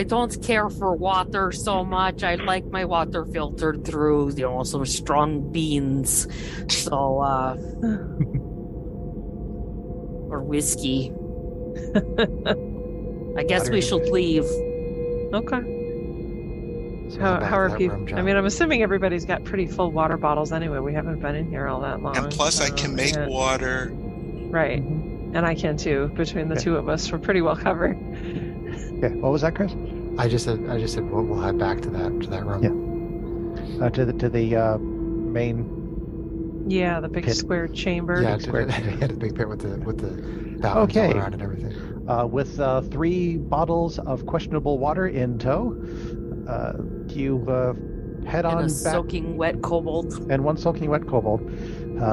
don't care for water so much. I like my water filtered through, some strong beans. So, or whiskey. I guess we should leave. Okay. So How are people? Room, I mean, I'm assuming everybody's got pretty full water bottles anyway. We haven't been in here all that long. And plus, I can make water. Right. Mm-hmm. And I can too. Between the two of us, we're pretty well covered. Yeah. What was that, Chris? I just said we'll head back to that room. Yeah. To the main. Yeah, the big pit. square chamber. Yeah, Square. the big pit with the fountains all around and everything. With 3 bottles of questionable water in tow, you head on And a back. soaking wet kobold. And 1 soaking wet kobold,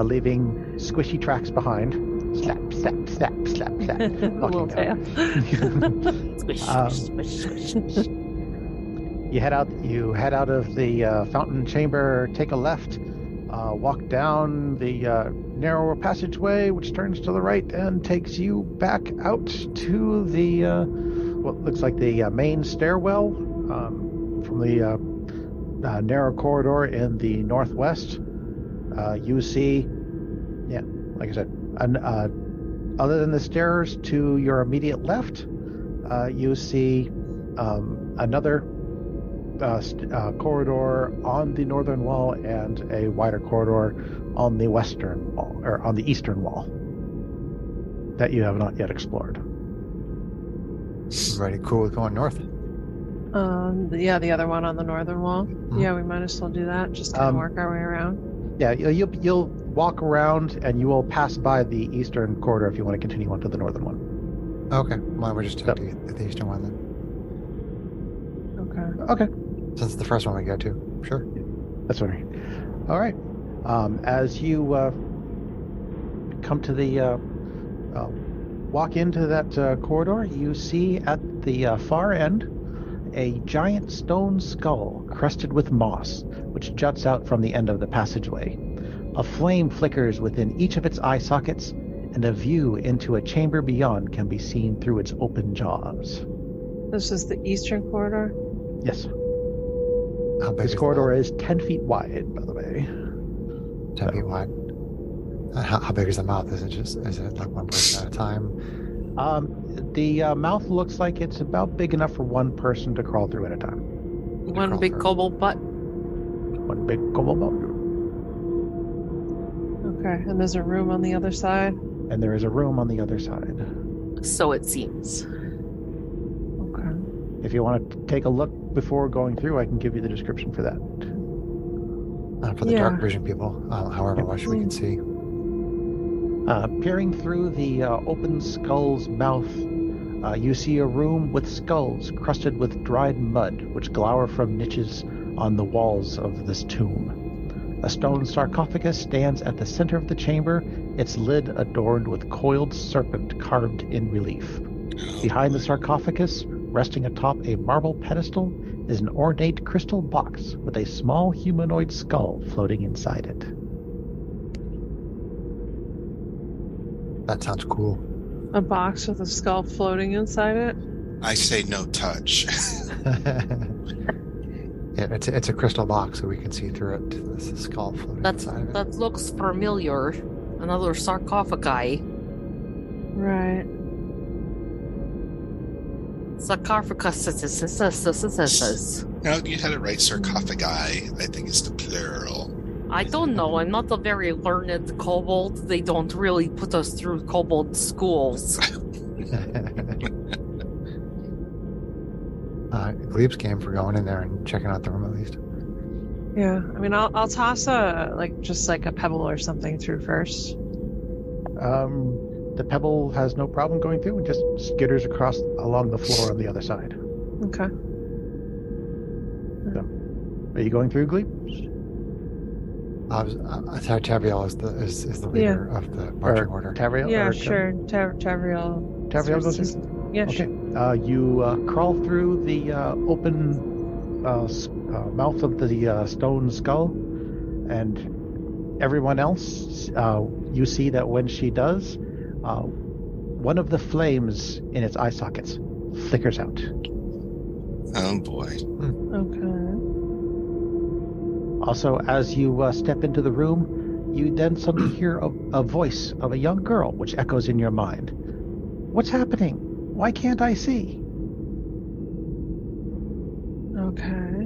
leaving squishy tracks behind. Slap, slap, slap, slap, slap. A little tail. Squish, squish, squish, squish. You head out of the fountain chamber, take a left, walk down the narrower passageway, which turns to the right and takes you back out to the what looks like the main stairwell from the narrow corridor in the northwest. You see, like I said, other than the stairs to your immediate left, you see another corridor on the northern wall and a wider corridor on the western wall, or on the eastern wall, that you have not yet explored. Pretty cool with going north. The other one on the northern wall. Mm-hmm. Yeah, we might as well do that. Just kind of work our way around. Yeah, you'll walk around and you will pass by the eastern corridor if you want to continue on to the northern one. Okay. Why don't we just take the eastern one then? Okay. Okay. Since it's the first one we go to. Sure. That's what I mean. All right. As you come to the walk into that corridor, you see at the far end a giant stone skull crusted with moss, which juts out from the end of the passageway. A flame flickers within each of its eye sockets, and a view into a chamber beyond can be seen through its open jaws. This is the eastern corridor? Yes. How big This is corridor is 10 feet wide, by the way. 10 feet wide. How big is the mouth? Is it like one person at a time? The mouth looks like it's about big enough for one person to crawl through at a time. One big kobold butt. One big kobold butt. Okay, and there's a room on the other side? And there is a room on the other side. So it seems. Okay. If you want to take a look before going through, I can give you the description for that. For the dark vision people, however much we can see. Peering through the open skull's mouth, you see a room with skulls crusted with dried mud, which glower from niches on the walls of this tomb. A stone sarcophagus stands at the center of the chamber, its lid adorned with coiled serpent carved in relief. Behind the sarcophagus, resting atop a marble pedestal, is an ornate crystal box with a small humanoid skull floating inside it. That sounds cool. A box with a skull floating inside it? I say no touch. Yeah, it's a crystal box, so we can see through it. This is skull floating inside of it. That looks familiar. Another sarcophagi. Right. Sarcophagus. No, you had it right. Sarcophagi, I think, is the plural. I don't know. I'm not a very learned kobold. They don't really put us through kobold schools. Gleep's game for going in there and checking out the room at least. Yeah. I mean, I'll toss just a pebble or something through first. The pebble has no problem going through and just skitters across along the floor on the other side. Okay. So, are you going through, Gleep? Tavriel is the leader of the marching order. Tavriel? Yeah, sure. Tavriel. Tavriel goes in? Yeah, okay. sure. You crawl through the open mouth of the stone skull, and everyone else, you see that when she does, one of the flames in its eye sockets flickers out. Oh boy. Okay. Also, as you step into the room, you then suddenly hear a voice of a young girl, which echoes in your mind. What's happening? Why can't I see? Okay.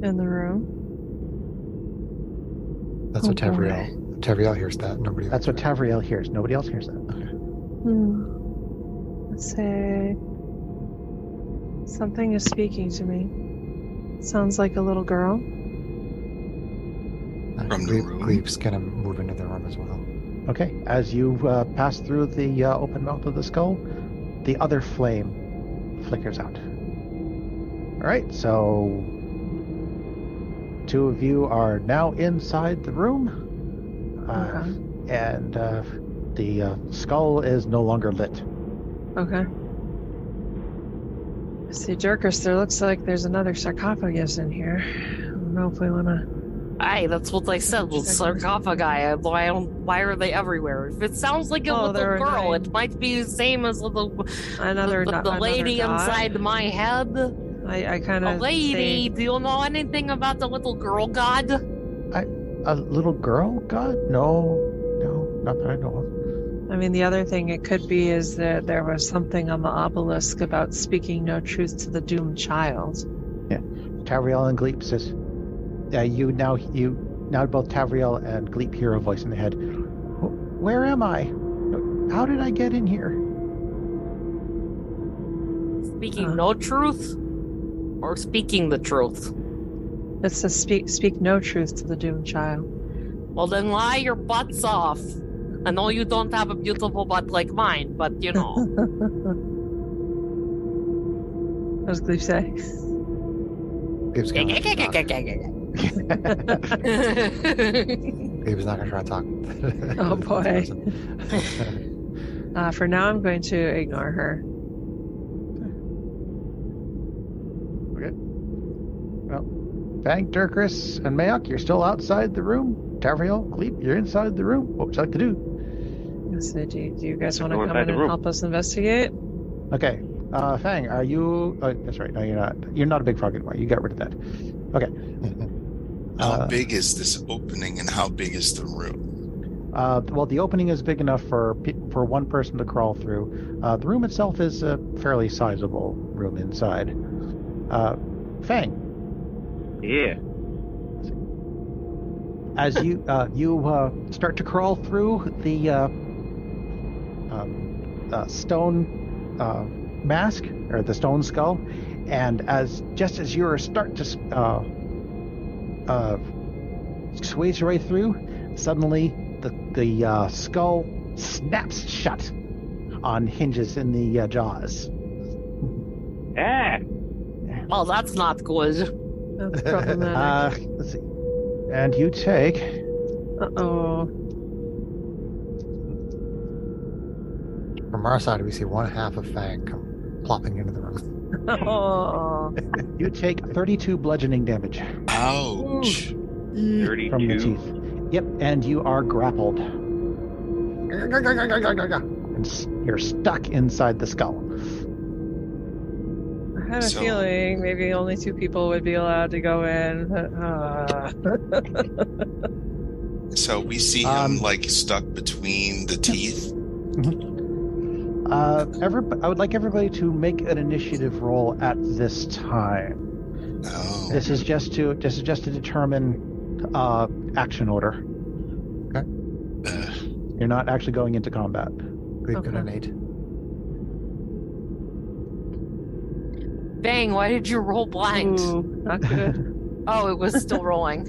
In the room. That's what Tavriel hears that. Nobody. That's what Tavriel hears. Nobody else hears that. Okay. Let's say something is speaking to me. Sounds like a little girl. From the room? Gleep's gonna move into the room as well. Okay. As you pass through the open mouth of the skull, the other flame flickers out. All right. So, two of you are now inside the room. Okay. And the skull is no longer lit. Okay. See, Jerkus, there looks like there's another sarcophagus in here. I don't know if we want to... Aye, that's what I said with sarcophagi. Why are they everywhere? If it sounds like a little girl, it might be the same as the lady inside my head. I kind of... A lady? Do you know anything about the little girl god? A little girl god? No, not that I know of. I mean, the other thing it could be is that there was something on the obelisk about speaking no truth to the doomed child. Yeah. Tavriel and Gleep says, you now both Tavriel and Gleep hear a voice in their head. Where am I? How did I get in here? Speaking no truth? Or speaking the truth? It says speak no truth to the doomed child. Well, then lie your butts off. I know you don't have a beautiful butt like mine, but you know. What does Gleep say? Gleep's not gonna try to talk. Oh boy. For now, I'm going to ignore her. Okay. Well, Fang, Dirkris, and Mayok, you're still outside the room. Tavriel, Gleep, you're inside the room. What would you like to do? So do you guys want to Go come inside in the and room. help us investigate? Okay. Fang, are you... that's right. No, you're not. You're not a big frog anymore. You got rid of that. Okay. How big is this opening and how big is the room? Well, the opening is big enough for one person to crawl through. The room itself is a fairly sizable room inside. Fang. Yeah. As you start to crawl through the stone mask or the stone skull, and just as you're start to squeeze your way through, suddenly the skull snaps shut on hinges in the jaws. Ah! Oh, that's not good. That's problematic. Let's see. And you take Uh-oh. From our side, we see one half of Fang come plopping into the room. Oh. you take 32 bludgeoning damage Ouch. 32. from the teeth. Yep, and you are grappled. And you're stuck inside the skull. I had a So- feeling maybe only 2 people would be allowed to go in. So we see him like stuck between the teeth. I would like everybody to make an initiative roll at this time. Oh. This is just to determine action order. You're not actually going into combat. We've got an 8. Bang, why did you roll blind? Ooh, not good. Oh, it was still rolling.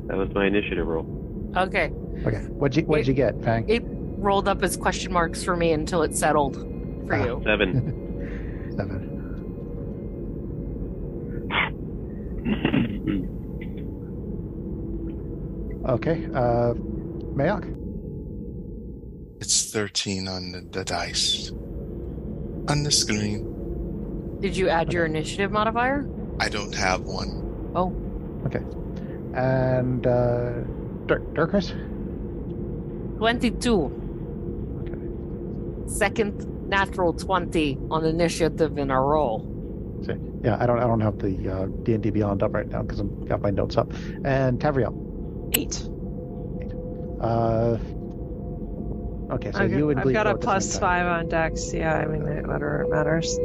That was my initiative roll. Okay. Okay. What'd you get, Fang? It rolled up as question marks for me until it settled for you. 7. 7. Okay. Mayok? It's 13 on the dice. On the screen. Did you add your initiative modifier? I don't have one. Oh, Okay. And Dirkus? 22. Okay. Second natural 20 on initiative in a roll. See, yeah, I don't have the D&D Beyond up right now because I've got my notes up. And Tavriel? 8. Okay, so you and I've Glee got go a at the same plus time. 5 on Dex. Yeah, I mean, whatever it matters.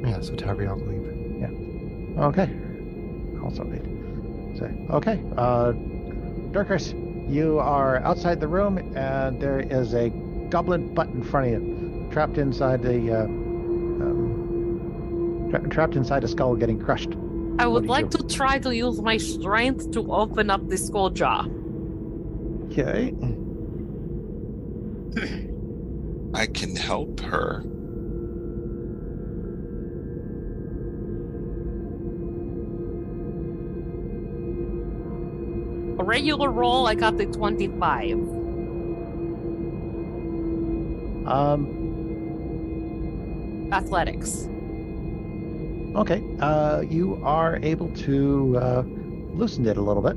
Yeah, so Tavriel will leave. Okay. Also 8. So, okay. Dirkus, you are outside the room, and there is a goblin butt in front of you, trapped inside trapped inside a skull, getting crushed. I would do you like do? to try to use my strength to open up the skull jaw. Okay. I can help her. A regular roll, I got the 25. Athletics. Okay. You are able to loosen it a little bit.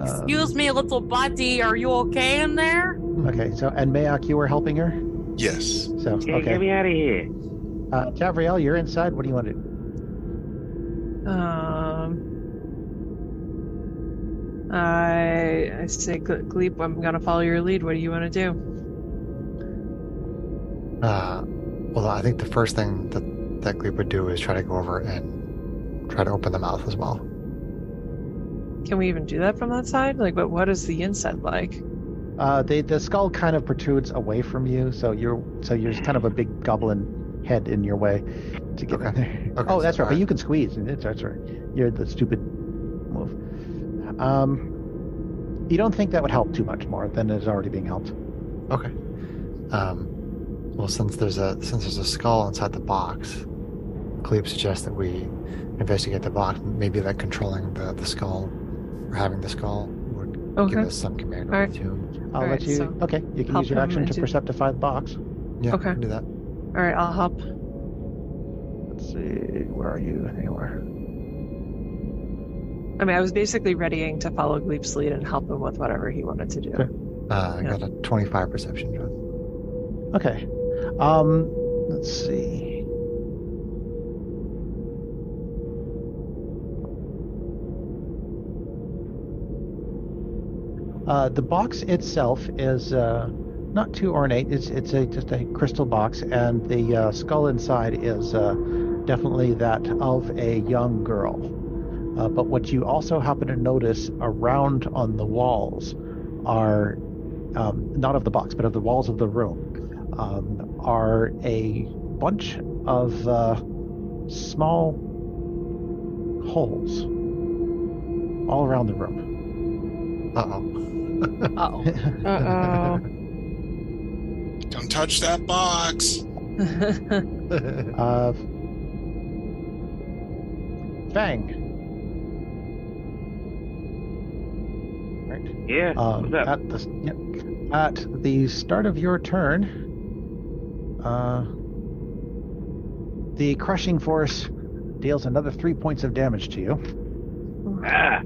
Excuse me, little buddy, are you okay in there? Okay. So, and Mayok, you were helping her. Yes. So, Hey, get okay. me out of here. Tavriel, you're inside. What do you want to do? I say, Gleep, I'm gonna follow your lead. What do you want to do? Well, I think the first thing that Gleep would do is try to go over and try to open the mouth as well. Can we even do that from that side? Like, but what is the inside like? The skull kind of protrudes away from you, so you're kind of a big goblin head in your way to get in there. Okay, Oh, that's so right. But I- you can squeeze. That's right. You're the stupid move. You don't think that would help too much more than is already being helped. Okay. Well, since there's a skull inside the box, Gleep suggests that we investigate the box. Maybe that controlling the skull or having the skull would give Okay. us some command All over right. the tomb. I'll All let right, you. so Okay, you can help use your him action to into- perceptify the box. Yeah, Okay. we can do that. All right, I'll help. Let's see. Where are you? There you are. I mean, I was basically readying to follow Gleep's lead and help him with whatever he wanted to do. Okay. I got a 25 perception, John. Okay. Let's see. The box itself is not too ornate. It's just a crystal box, and the skull inside is definitely that of a young girl. But what you also happen to notice around on the walls are not of the box, but of the walls of the room, are a bunch of small holes all around the room. Uh-oh. Uh-oh. Uh Don't touch that box. oh. Fang. Right. Yeah. What's up? At the start of your turn, the crushing force deals another 3 points of damage to you. Ah.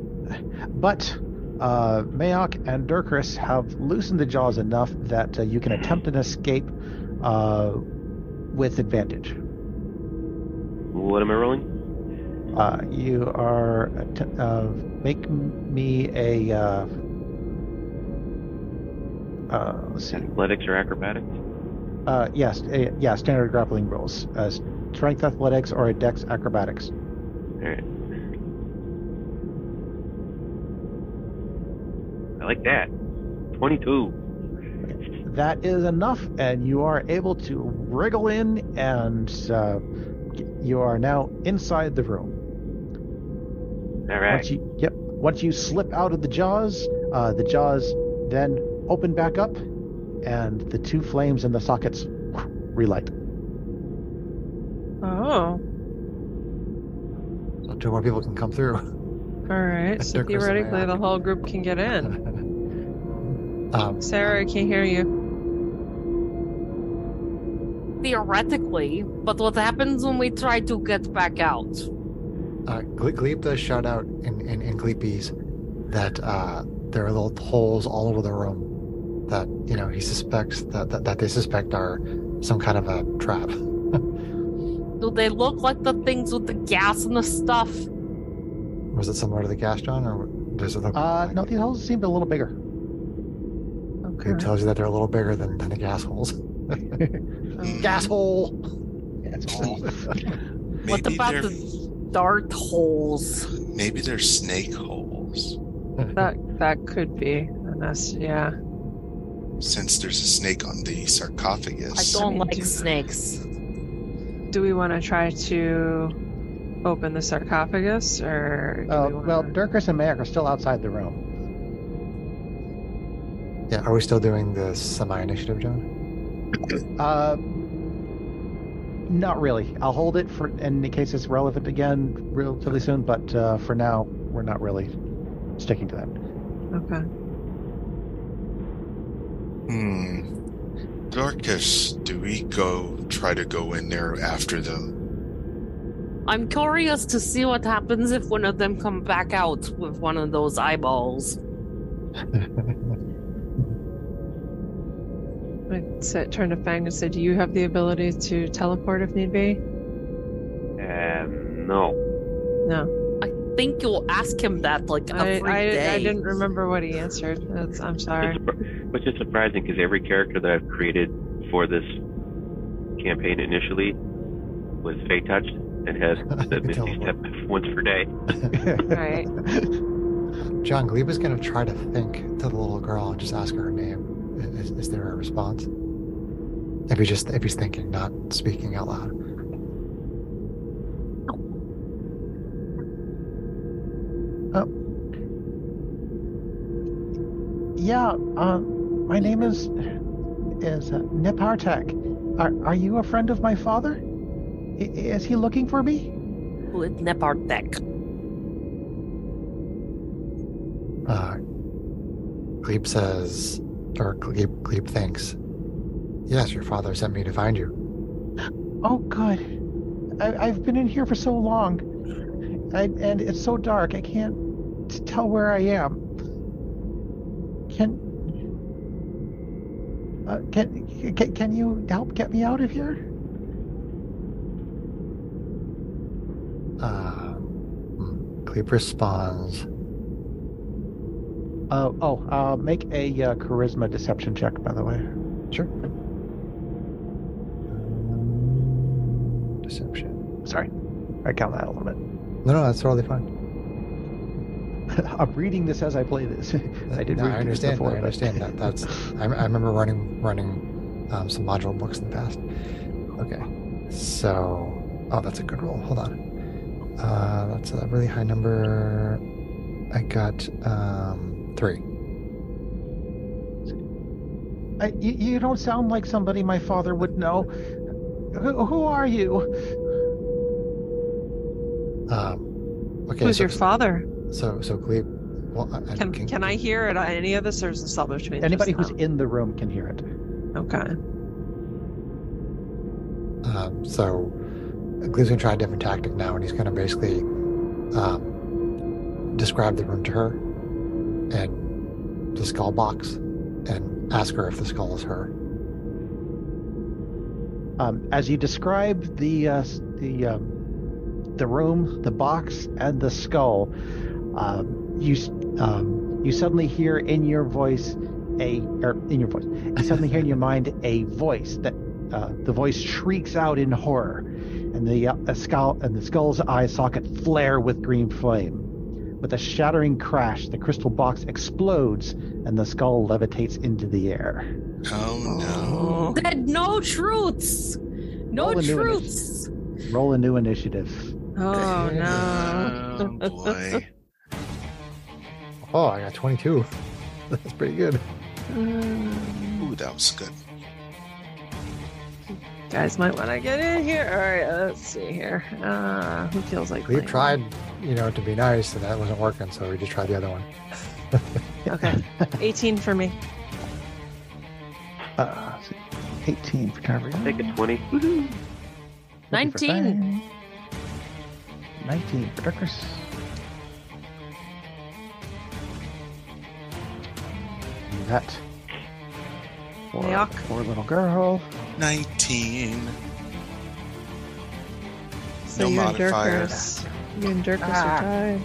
But Mayok and Durkris have loosened the jaws enough that you can attempt an escape with advantage. What am I rolling? You are make me a let's see. Athletics or acrobatics? Yes, standard grappling rules. Strength athletics or a dex acrobatics. All right. I like that. 22. That is enough, and you are able to wriggle in, and you are now inside the room. All right. Once you slip out of the jaws then open back up, and the two flames in the sockets relight. Oh. So 2 more people can come through. All right. So Durkris and theoretically, Mayok. the whole group can get in. Sarah, I can't hear you. Theoretically, but what happens when we try to get back out? Gleep does shout out in Gleepies that there are little holes all over the room that, he suspects that they suspect are some kind of a trap. Do they look like the things with the gas and the stuff? Was it similar to the gas, John, or does it look? No, these holes seemed a little bigger. Okay. Gleep tells you that they're a little bigger than the gas holes. Gas hole. That's all. What about the dart holes? Maybe they're snake holes. That could be. Unless, yeah. Since there's a snake on the sarcophagus. I don't mean, like snakes. Do we want to try to open the sarcophagus, or do we Well, wanna... Durkris and Mayok are still outside the room. Yeah, are we still doing the semi-initiative, John? Not really. I'll hold it for in case it's relevant again relatively soon, but for now, we're not really sticking to that. Okay. Dorcas, do we try to go in there after them? I'm curious to see what happens if one of them come back out with one of those eyeballs. I'd turn to Fang and say, do you have the ability to teleport if need be? No. No. I think you'll ask him that like every day. I didn't remember what he answered. I'm sorry. Which is surprising because every character that I've created for this campaign initially was fate touched and had the Misty Step once per day. Right. John, Glebe is going to try to think to the little girl and just ask her name. Is there a response? If he's thinking, not speaking out loud. Yeah, my name is Nepartek. Are you a friend of my father? Is he looking for me? With Nepartek. Glebe says, or Glebe thinks, yes, your father sent me to find you. Oh, good. I've been in here for so long, and it's so dark. I can't tell where I am. Can you help get me out of here? Glebe responds, make a charisma deception check, by the way. sure. Deception. Sorry, I count that a little bit. No, that's totally fine. I'm reading this as I play this. I did. No, read I understand. Before, I understand that. That's. I remember running some module books in the past. Okay, so that's a good roll. Hold on. That's a really high number. I got 3. You don't sound like somebody my father would know. Who are you? Okay. Who's your father? So Glebe. Well, Can I hear it? Any of this, or is this all between Anybody just who's them? in the room can hear it. Okay. So Glee's gonna try a different tactic now, and he's gonna basically describe the room to her and the skull box, and ask her if the skull is her. As you describe the room, the box, and the skull, you suddenly hear in your voice you suddenly hear in your mind a voice that the voice shrieks out in horror, and the skull's eye socket flare with green flame. With a shattering crash, the crystal box explodes and the skull levitates into the air. Oh no! Said no truths. No Roll a new truths. Roll a new initiative. Oh no. Oh boy! Oh, I got 22. That's pretty good. Ooh, that was good. Guys might want to get in here. All right, let's see here. Who feels like Glebe playing? tried, to be nice, and that wasn't working, so we just tried the other one. Okay, 18 for me. 18 for Carver. Take a 20. 19. 19 for Darkness. That Yuck. poor little girl. 19. So No you and modifier. Dirkus. You and Dirkus are tied.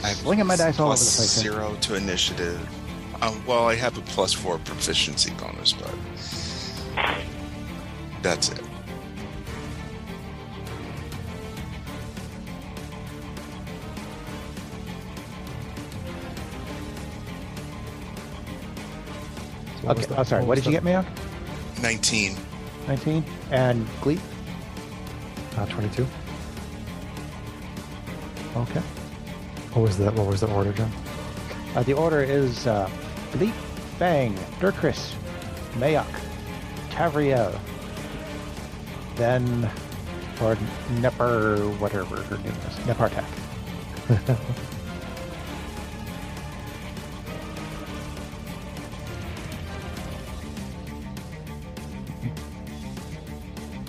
I'm Slinging my dice all over the plus place here. 0 to initiative. Well, I have a +4 proficiency bonus, but that's it. So Okay, I'm sorry. What did you get, Mayo? 19. 19. And Gleep? 22. Okay. What was the order, John? The order is Bleep, Fang, Dirkris, Mayok, Tavriel, then for Nepar, whatever her name is, Nepartak.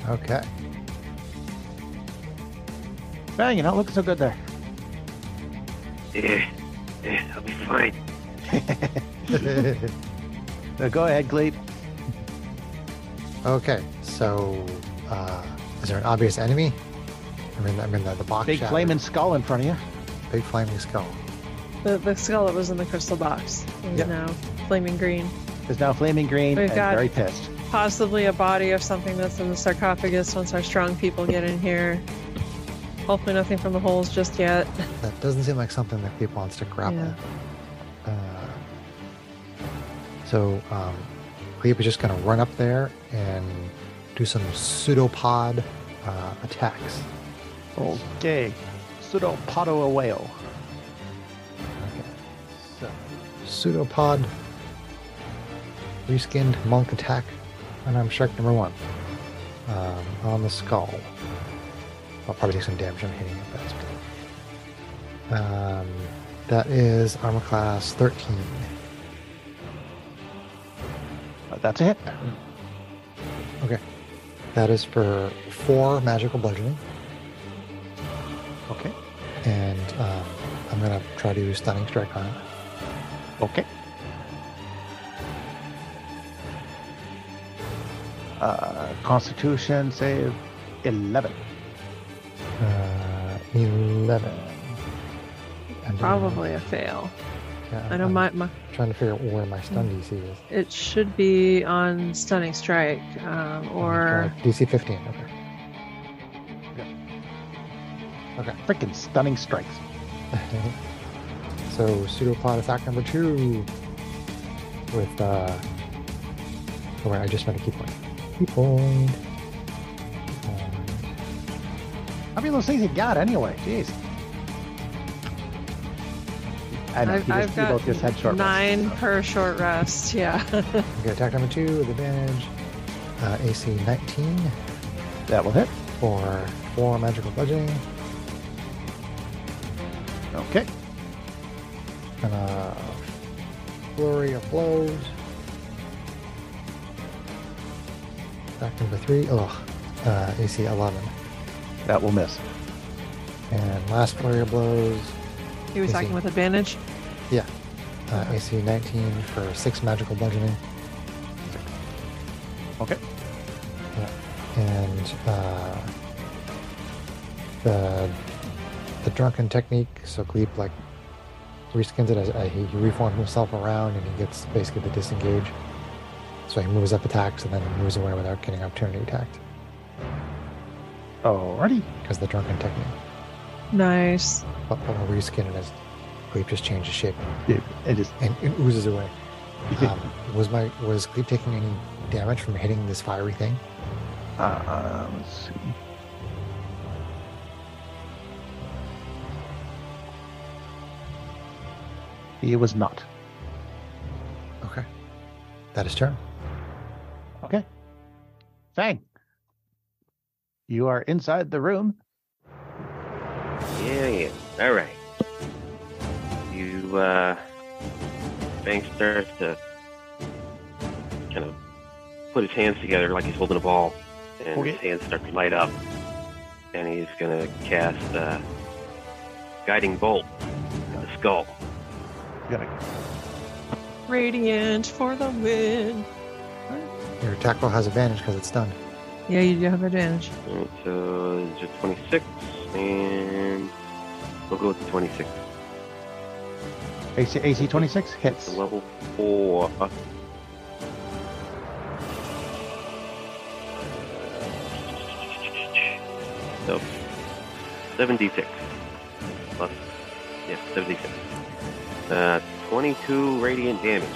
Okay. Fang, you're not looking so good there. Yeah, I'll be fine. Go ahead, Gleep. Okay, so is there an obvious enemy? I mean the box. Big shattered. flaming skull in front of you. Big flaming skull. The skull that was in the crystal box is Yeah. now flaming green. Is now flaming green We've and got- very pissed. Possibly a body of something that's in the sarcophagus once our strong people get in here. Hopefully nothing from the holes just yet. That doesn't seem like something that Cleep wants to grapple. So Cleep is just going to run up there and do some pseudopod attacks. Okay. Pseudopodo a whale. Okay. So pseudopod reskinned monk attack, and I'm strike number 1 on the skull. I'll probably take some damage on hitting it, but that's good. That is armor class 13. That's a hit. Okay. That is for 4 magical bludgeoning, Okay. and I'm going to try to use stunning strike on it. Okay. Constitution save 11. 11. And Probably a fail. yeah, I know I'm my trying to figure out where my stun DC is. it should be on stunning strike, or DC 15. Okay. Freaking stunning strikes. So pseudopod attack number 2 with oh wait, I just spent a key point. Key point. How many of those things you got anyway? Jeez. I know. I've You got both just had short rests, 9 so. per short rest. Yeah. Okay, attack number 2 with advantage. AC 19 That will hit. for 4 magical bludgeoning. Okay. And flurry of blows. Attack number 3. AC 11. That will miss. And last flurry of blows. He was attacking with advantage. Yeah. AC 19 for 6 magical bludgeoning. Okay. And the drunken technique, so Gleep like reskins it as he reforms himself around and he gets basically the disengage. So he moves up, attacks, and then moves away without getting opportunity attacked. Alrighty. Because the drunken technique. Nice. But we'll reskin it as Gleep just changes shape Yeah, it is. and it oozes away. Was Gleep taking any damage from hitting this fiery thing? Let's see. He was not. Okay. That is turn. Okay. Fang. You are inside the room. Yeah. All right. Fang starts to kind of put his hands together like he's holding a ball, and his hands start to light up, and he's gonna cast Guiding Bolt in the skull. Radiant for the win. Your attack roll has advantage because it's stunned. Yeah, you do have advantage. Alright, so it's a 26, and we'll go with the 26. AC 26 hits. It's a level 4. So 76 plus, yeah, 76. 22 radiant damage.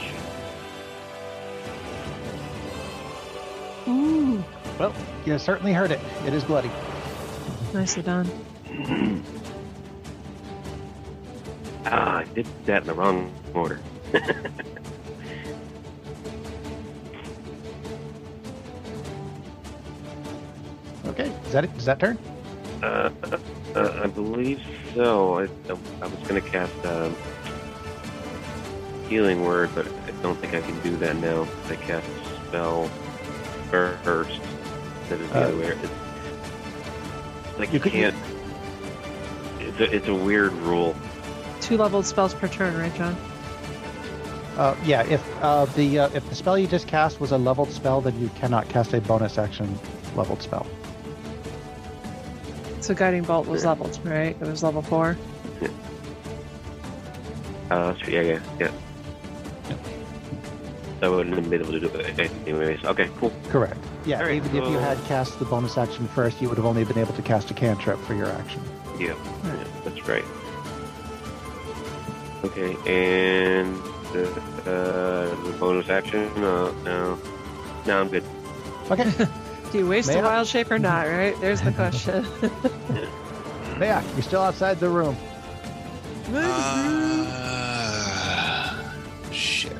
Ooh, Well, you certainly heard it. It is bloody. nicely done. I did that in the wrong order. Okay. Is that it? Does that turn? I believe so. I was going to cast Healing Word, but I don't think I can do that now. I cast a spell first. That is the other way. It's like you can't. It's a weird rule. 2 leveled spells per turn, right, John? Yeah. If the spell you just cast was a leveled spell, then you cannot cast a bonus action leveled spell. So Guiding Bolt was leveled, right? It was level 4. Yeah. Yeah. So I wouldn't have been able to do it anyways. Okay, cool. Correct. Yeah. All right, Even if you had cast the bonus action first, you would have only been able to cast a cantrip for your action. Yeah, that's right. Okay, and the bonus action? No, I'm good. Okay. Do you waste a wild shape or not, right? There's the question. Yeah, you're still outside the room. Shit.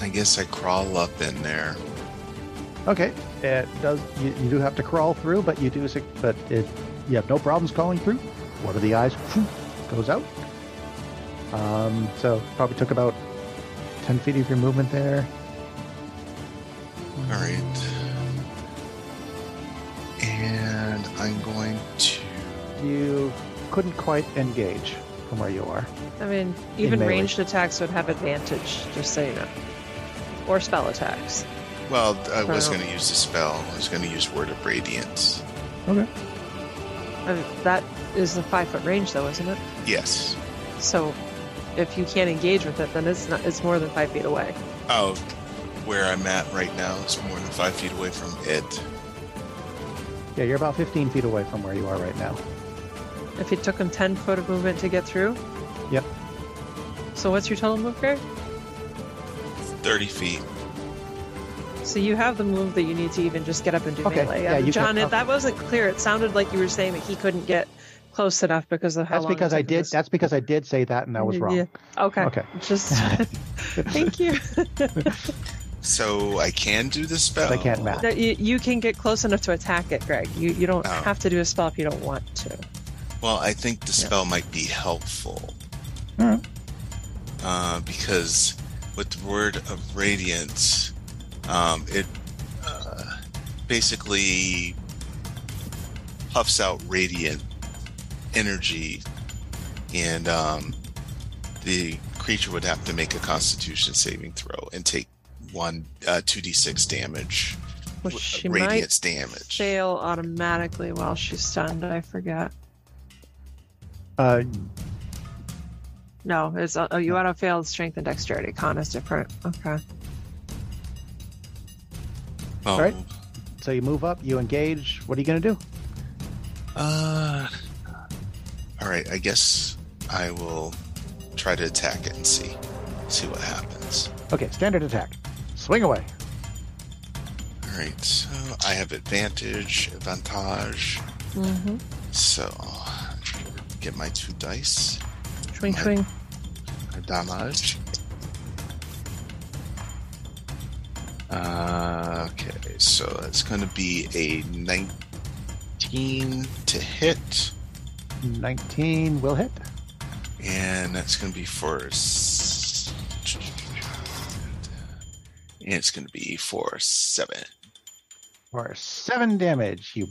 I guess I crawl up in there. Okay. It does. You do have to crawl through, but you have no problems crawling through. One of the eyes goes out. So probably took about 10 feet of your movement there. All right. And I'm going to... You couldn't quite engage from where you are. I mean, even melee. ranged attacks would have advantage, just so you know. Or spell attacks. Well, I was going to use the spell. I was going to use Word of Radiance. Okay. I mean, that is the 5-foot range, though, isn't it? Yes. So, if you can't engage with it, then it's more than 5 feet away. Oh, where I'm at right now is more than 5 feet away from it. Yeah, you're about 15 feet away from where you are right now. If it took him 10 foot of movement to get through? Yep. So what's your total move, Greg? 30 feet. So you have the move that you need to even just get up and do Okay, melee. yeah, you John, can- that wasn't clear. It sounded like you were saying that he couldn't get close enough because of how That's long because it I took did. us. That's because I did say that, and I was wrong. Yeah. Okay. Okay. Just thank you. So I can do the spell. I can't match. No, you can get close enough to attack it, Greg. You don't Oh. have to do a spell if you don't want to. Well, I think the spell might be helpful. All right. Because with the word of radiance, it basically puffs out radiant energy, and the creature would have to make a Constitution saving throw and take 2d6 damage. Well, she radiance might damage. fail automatically while she's stunned. I forget. No, it's you auto failed strength and dexterity. Con is different. Okay. Oh, Right. So you move up, you engage. What are you going to do? all right. I guess I will try to attack it and see what happens. Okay, standard attack. Swing away. All right. So I have advantage. Mm-hmm. So I'll get my 2 dice. Swing, swing. My damage. Okay, so it's going to be a 19 to hit, 19 will hit. and that's going to be for. And it's going to be for 7. For 7 damage, you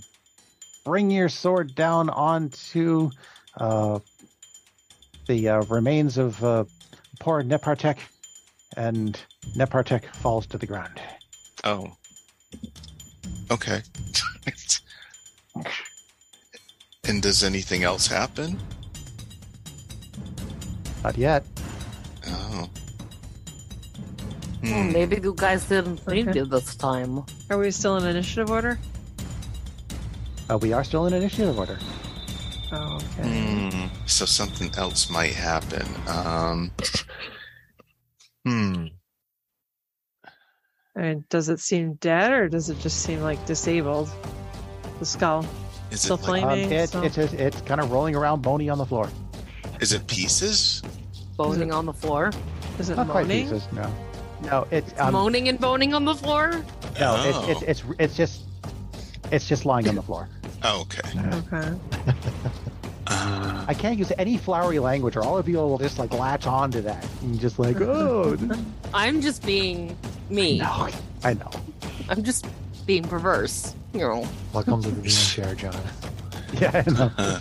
bring your sword down onto the remains of poor Nepartek, and Nepartek falls to the ground. Oh. Okay. And does anything else happen? Not yet. Oh. Well, maybe you guys didn't need Okay. it this time. Are we still in initiative order? We are still in initiative order. Oh, okay. So something else might happen. I mean, does it seem dead or does it just seem like disabled? The skull Is still it like, flaming? It's kind of rolling around, bony on the floor. is it pieces? Boning on the floor. Is it Not quite moaning? pieces, no. No, it's Moaning and boning on the floor? no, Oh. it's just lying on the floor. Oh, okay. Okay. I can't use any flowery language, or all of you will just like latch on to that and just like, oh, I'm just being me. no, I know. I'm just being perverse. You know, Welcome to the DM chair, John. Yeah, I know.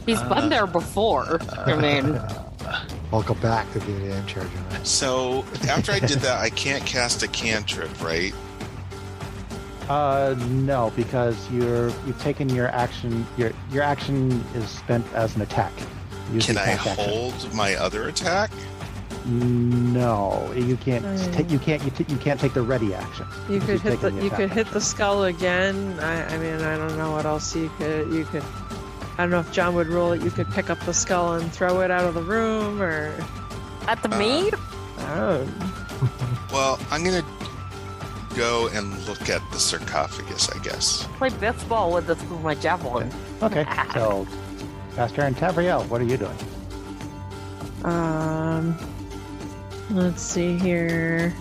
he's been there before. I mean, Welcome back to the DM chair, John. So after I did that, I can't cast a cantrip, right? No, because you've taken your action. Your action is spent as an attack. Use Can the I attack action. hold my other attack? No, you can't. You can't take the ready action. You because could you've hit the taken you attack could hit action. the skull again. I mean, I don't know what else you could. I don't know if John would rule it. You could pick up the skull and throw it out of the room, or at the mead? oh, Well, I'm gonna go and look at the sarcophagus, I guess. Play baseball with this with my javelin. Okay, so Pastor and Tavriel, what are you doing? let's see here.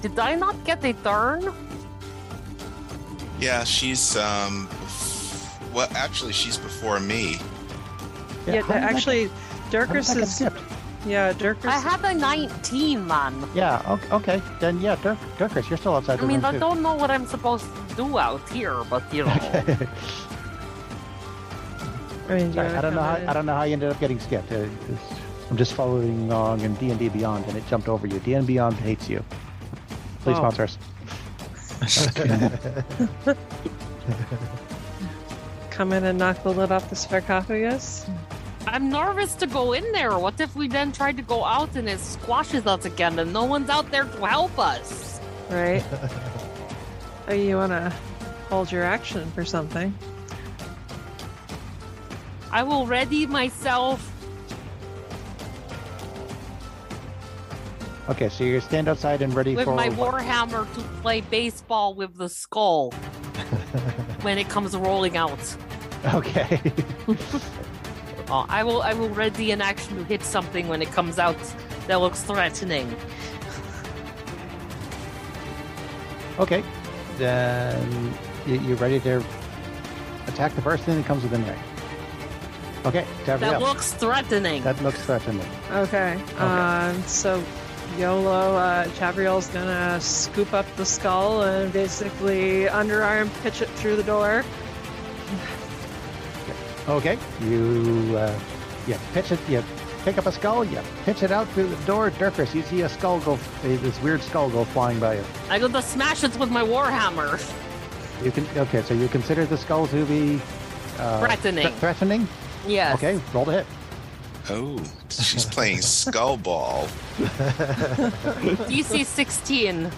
Did I not get a turn? Yeah, she's well, actually, she's before me. Yeah, how did that actually, get- how did Durkis that get is. skipped? Yeah, Durkis. I had a 19, man. Yeah, okay. Then yeah, Durkis, you're still outside I the mean, room I too. don't know what I'm supposed to do out here, but you know. Okay. I mean, Sorry, yeah, I don't know. come in. I don't know how you ended up getting skipped. I'm just following along in D&D Beyond, and it jumped over you. D&D Beyond hates you. Please Oh. sponsor us. Come in and knock the lid off the sarcophagus. I'm nervous to go in there. What if we then try to go out and it squashes us again and no one's out there to help us? Right. Oh, you want to hold your action for something? I will ready myself. Okay, so you stand outside and ready With for my what? warhammer to play baseball with the skull when it comes rolling out. Okay. I will ready an action to hit something when it comes out that looks threatening. Okay. Then you're ready to attack the first thing that comes within range. Okay, That Tavriel. looks threatening. That looks threatening. Okay. So YOLO, Chavriel's gonna scoop up the skull and basically underarm pitch it through the door. Okay. You pitch it. You pick up a skull. You pitch it out through the door. Durkris, you see a skull go. This weird skull go flying by you. I go to smash it with my warhammer. You can. Okay, so you consider the skull to be Threatening. Threatening. Yes. Okay. Roll to hit. Oh, she's playing skull ball. DC 16.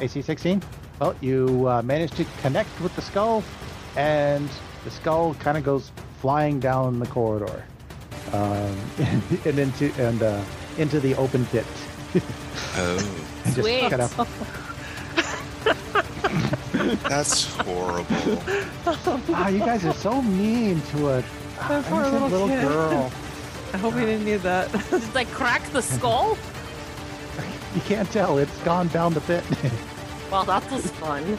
AC 16. Well, you manage to connect with the skull, and the skull kind of goes flying down the corridor, and into the open pit. Oh, And just Sweet. kind of that's horrible. wow, you guys are so mean to a poor innocent little kid. girl. I hope he didn't need that. Did I crack the skull? You can't tell; it's gone down the pit. Well, that was fun.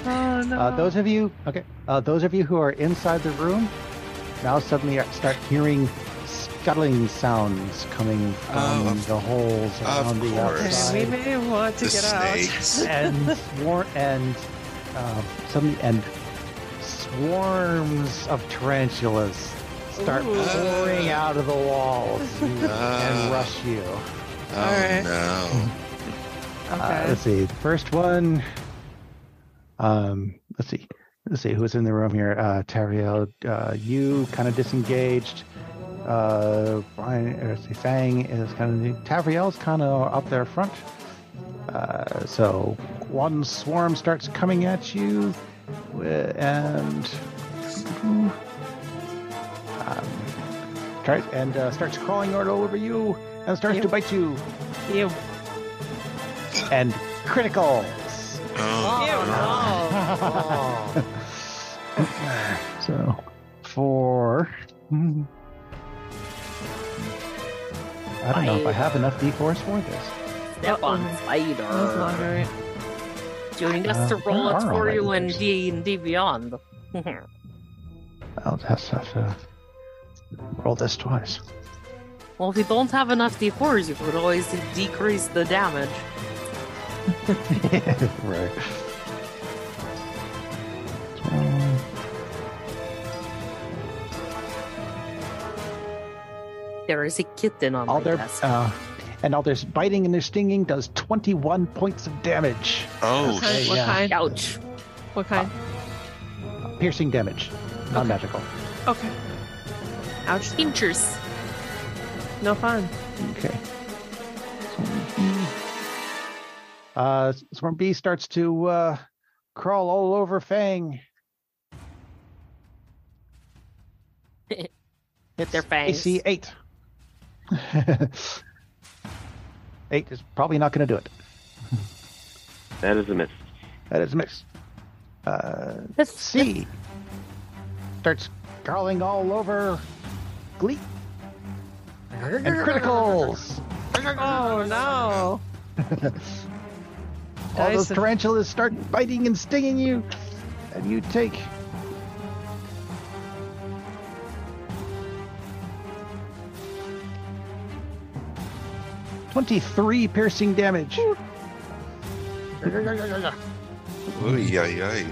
Oh no. Those of you who are inside the room now suddenly start hearing scuttling sounds coming from the holes around the course. outside. we may want to The get snakes. and swarms of tarantulas start Ooh. pouring out of the walls and rush you. Oh Alright. no. out. Let's see. The first one. Let's see who's in the room here. Tariel, you kind of disengaged. Fang is kind of Tavriel's kind of up there front. So one swarm starts coming at you, and starts crawling all over you and starts to bite you. You. And critical. Oh, So for I don't know if I have enough D4s for this. Step on That was spider. long, right? Doing us to roll there it are for you already in D&D Beyond. I'll just have to roll this twice. Well, if you don't have enough D4s, you could always decrease the damage. Right. There is a kitten on All my their desk. and all their biting and their stinging does 21 points of damage. oh, What kind? What yeah. kind? Ouch. What kind? Piercing damage, not magical. Okay. Ouch. Pinchers. No fun. Okay. Swarm B starts to crawl all over Fang. It's Their fangs. AC 8. 8 is probably not going to do it. That is a miss. That is a miss. C starts crawling all over Glee and criticals. Oh no. All those Dice. tarantulas start biting and stinging you, and you take 23 piercing damage. Oy, ay, ay.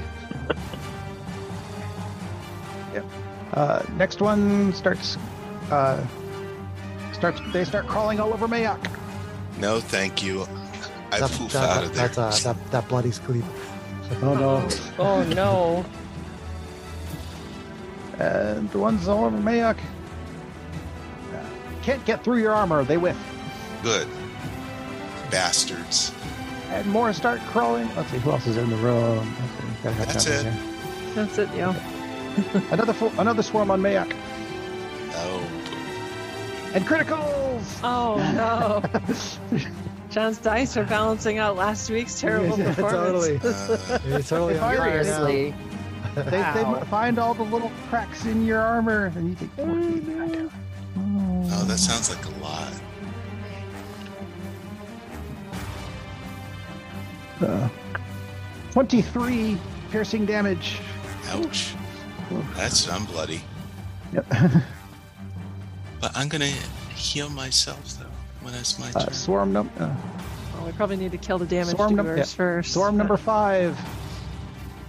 Next one starts. They start crawling all over Mayak. No, thank you. I poof out of there. That's that bloody sleep. Oh no! Oh no. And the ones all over Mayak can't get through your armor. They whiff. Good. Bastards. And more start crawling. Let's see who else is in the room. That's it. That's it, yo. Another swarm on Mayak. Oh. And criticals! Oh no. John's dice are balancing out last week's terrible performance. He's totally on fire now. Seriously. They find all the little cracks in your armor, and you take 14. Oh, that sounds like a lot. 23 piercing damage. Ouch. I'm bloody. Yep. But I'm gonna heal myself though when it's my turn. Swarm number. Well, we probably need to kill the damage doers first. Swarm number 5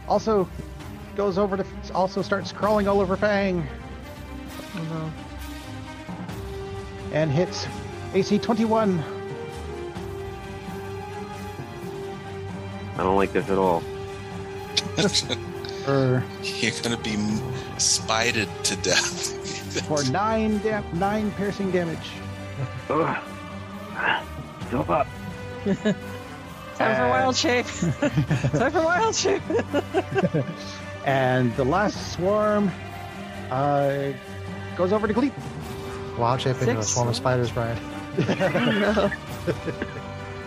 also goes over to. Also starts crawling all over Fang Oh no. and hits AC 21. I don't like this at all. For You're gonna be spited to death. 9 piercing damage. Ugh. Jump up. Time for wild shape. Time for wild shape. And the last swarm goes over to Gleep. Wild shape into a 6. swarm of spiders, Brian. No.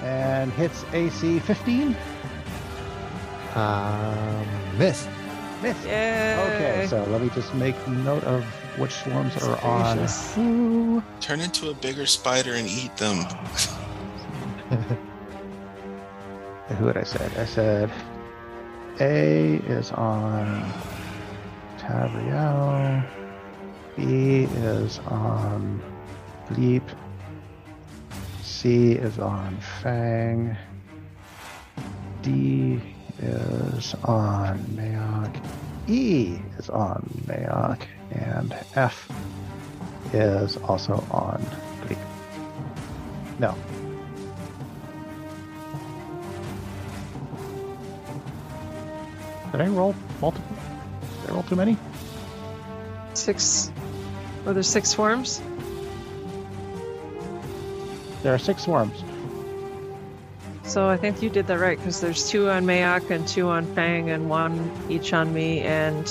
And hits AC 15. Miss. Miss. Yay. Okay, so let me just make note of which swarms are on Gracious. who. Turn into a bigger spider and eat them. Who had I said? I said A is on Tavriel. B is on Bleep. C is on Fang. D is on Mayok. E is on Mayok. And F is also on Bleep. No. Did I roll multiple? Did I roll too many? 6. Were there 6 swarms? There are 6 swarms. So I think you did that right, because there's 2 on Mayok and 2 on Fang and 1 each on me and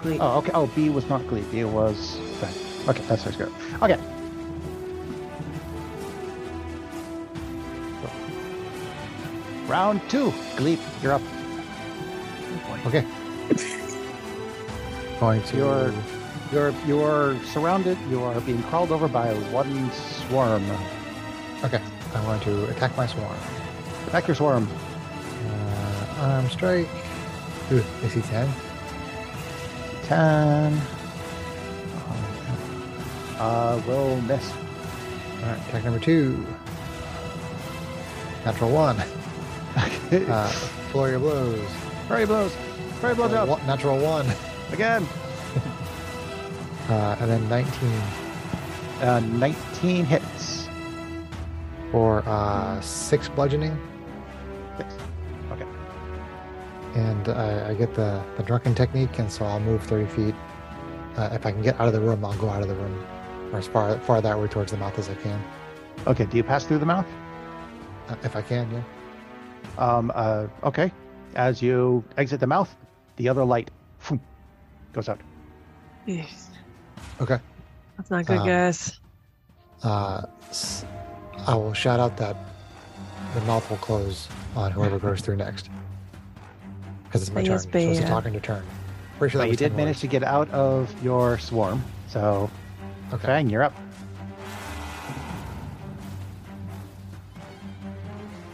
Gleep. Oh, okay. Oh, B was not Gleep. B was Fang. Okay, that's how it's good. Okay. Round 2. Gleep, you're up. Okay. Going to. You're surrounded. You are being crawled over by 1 swarm. Okay. I'm going to attack my swarm. Attack your swarm. Arm strike. Ooh, AC 10. 10. Will miss. Alright, attack number 2. Natural 1. Flurry of blows. Flurry blows. Flurry blows up. Natural 1. Again. And then 19. 19 hits. For 6 bludgeoning. 6. Okay. And I get the drunken technique, and so I'll move 30 feet. If I can get out of the room, I'll go out of the room. Or as far that way towards the mouth as I can. Okay, do you pass through the mouth? If I can, yeah. Okay. As you exit the mouth, the other light goes out. Okay. That's not good, guys. I will shout out that the mouth will close on whoever goes through next. Because it's my turn. So it's a talking to turn. Pretty sure But that you was did 10 manage words. to get out of your swarm. So, Okay. Fang, you're up.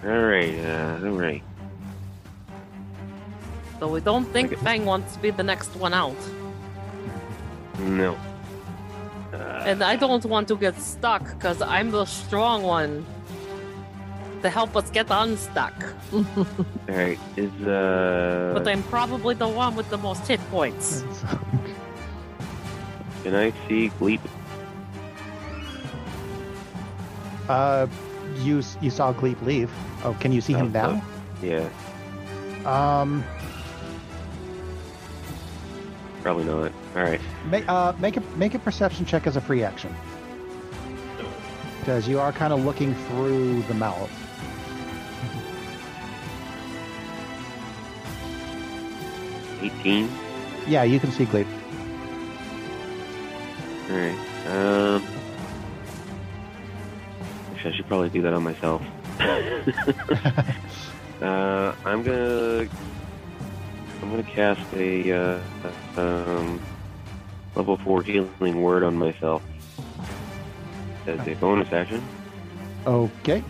Alright. So we don't think Okay. Fang wants to be the next one out. No. And I don't want to get stuck, because I'm the strong one to help us get unstuck. Alright, But I'm probably the one with the most hit points. can I see Gleep? You saw Gleep leave. Oh, can you see him now? Yeah, probably not. Alright. Make a perception check as a free action. Because you are kind of looking through the mouth. 18. Yeah, you can see Gleep. Alright. Actually, I should probably do that on myself. I'm gonna cast a level 4 healing word on myself as a bonus action. Okay.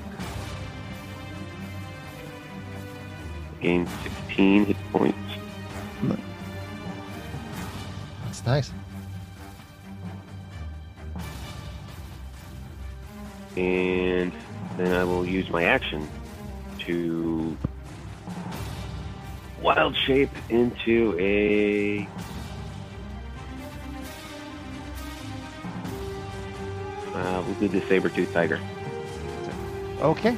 Gain 16 hit points. That's nice. And then I will use my action to wild shape into a we'll do the saber-toothed tiger. Okay.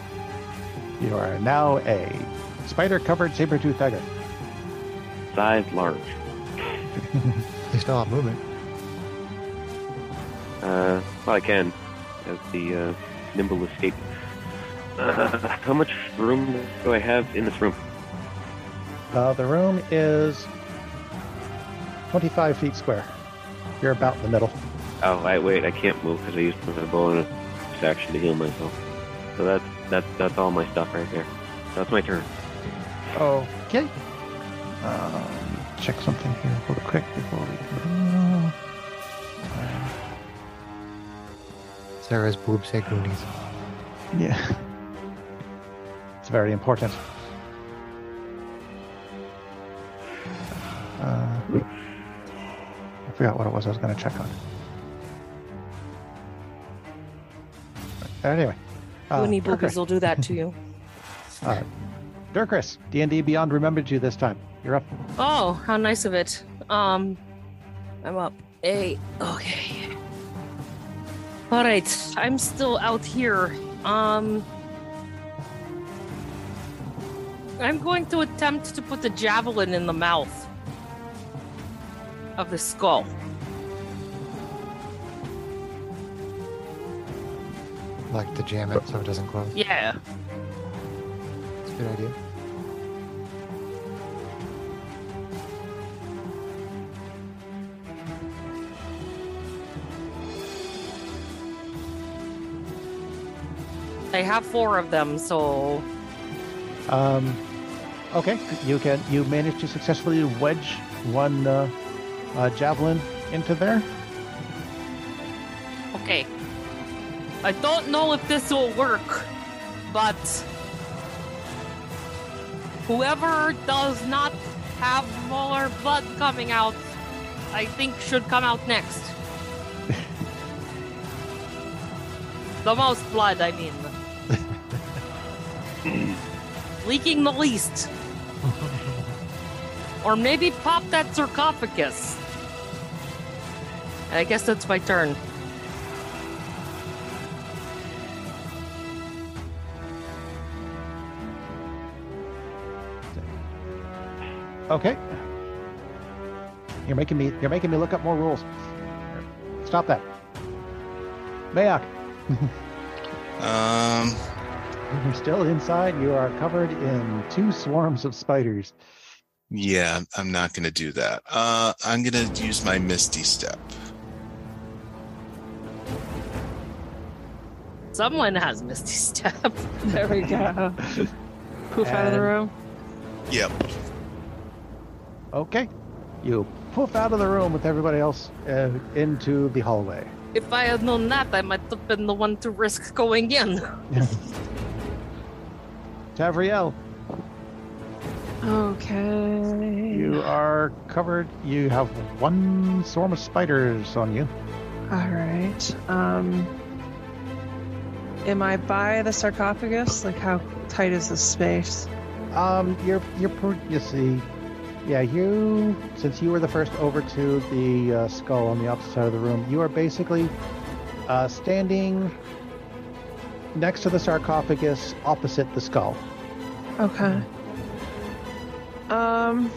You are now a spider-covered saber-tooth tiger. Size large. They still have movement. Well, I can as the nimble escape. How much room do I have in this room? The room is 25 feet square. You're about in the middle. Oh, wait, I can't move because I used my bonus action to heal myself. So that's all my stuff right there. That's my turn. Okay. Check something here real quick before we go. Sarah's boobs say Goonies. Yeah. It's very important. I forgot what it was I was going to check on. Anyway. Goonie boobies Dirkris. will do that to you. Dirkris, D&D Beyond remembered you this time. You're up. Oh, how nice of it. I'm up. Okay. All right, I'm still out here. I'm going to attempt to put the javelin in the mouth of the skull. Like to jam it so it doesn't close. Yeah. It's a good idea. I have 4 of them, so Okay. You managed to successfully wedge one javelin into there. okay. I don't know if this will work, but whoever does not have more blood coming out, I think should come out next. The most blood, I mean. Leaking the least. Or maybe pop that sarcophagus. I guess that's my turn. Okay. You're making me look up more rules. Stop that. Mayak. You're still inside. You are covered in 2 swarms of spiders. Yeah, I'm not going to do that. I'm going to use my Misty Step. Someone has Misty Step. There we go. Poof out of the room. Yep. Okay. You poof out of the room with everybody else into the hallway. If I had known that, I might have been the one to risk going in. Tavriel, Okay. you are covered. You have 1 swarm of spiders on you. All right. Am I by the sarcophagus? Like, how tight is the space? You see, yeah, since you were the first over to the skull on the opposite side of the room, you are basically standing next to the sarcophagus opposite the skull. Okay. I'm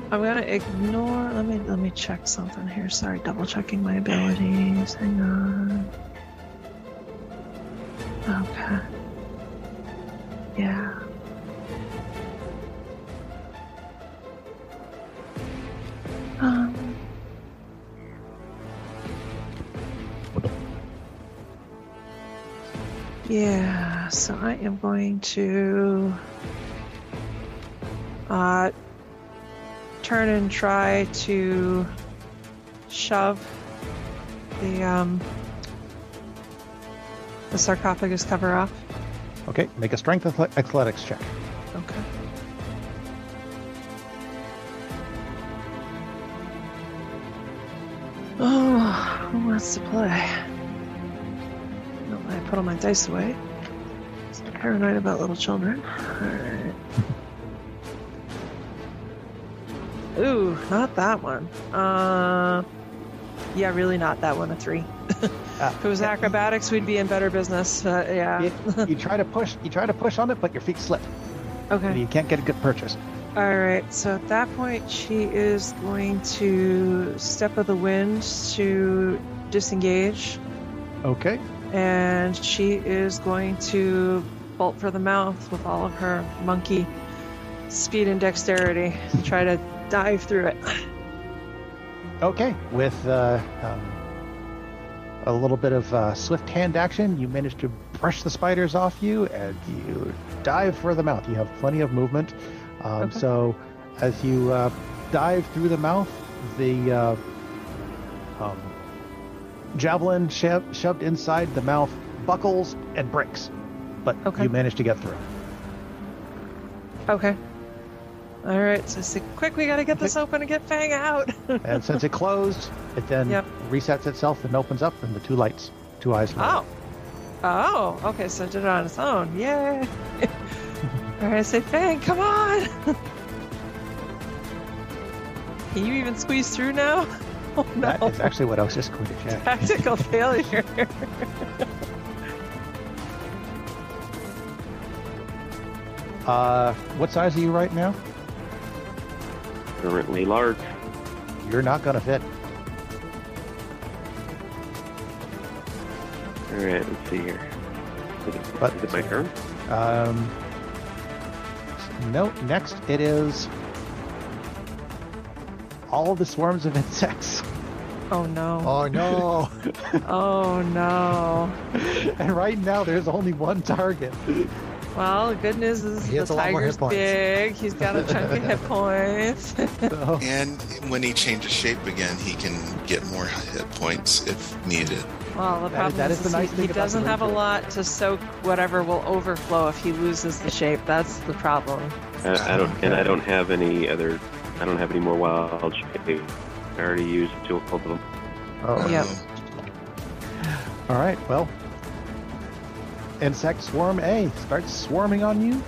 gonna ignore. Let me check something here. Sorry, double checking my abilities. Hang on. Okay. Yeah. Yeah, so I am going to turn and try to shove the sarcophagus cover off. Okay, make a strength athletics check. Okay. Oh, who wants to play? No, I put all my dice away. I'm paranoid about little children. Alright. Ooh, not that one. Yeah, really not that one, a 3. If it was acrobatics, we'd be in better business. Yeah. You try to push on it, but your feet slip. Okay. And you can't get a good purchase. All right. So at that point, she is going to step of the wind to disengage, Okay. and she is going to bolt for the mouth with all of her monkey speed and dexterity to try to dive through it. Okay. With a little bit of swift hand action, you manage to brush the spiders off you, and you dive for the mouth. You have plenty of movement. Okay. So as you dive through the mouth, the javelin shoved inside the mouth buckles and breaks. But Okay. you manage to get through. Okay. All right. So say, quick, we got to get this open and get Fang out. And since it closed, it then Yep. resets itself and opens up, and the two eyes light. Oh, okay, so it did it on its own. Yay! All right, I say, Fang, come on! Can you even squeeze through now? Oh no! That is actually what I was just going to check. Tactical failure. What size are you right now? Currently large. You're not going to fit. All right, let's see here. Is it my turn? No, next it is all the swarms of insects. Oh no! Oh no! Oh no! And right now there's only one target. Well, the good news is He the has a lot more hit tiger's points. big. He's got a chunk of hit points. So, And when he changes shape again, he can get more hit points if needed. Well, the problem that is, is the nice he thing about doesn't the have a ranger. lot to soak whatever will overflow if he loses the shape. That's the problem. I don't have any other. I don't have any more wild shape. I already used 2 of them. oh, Yep. All right, well, insect swarm A starts swarming on you.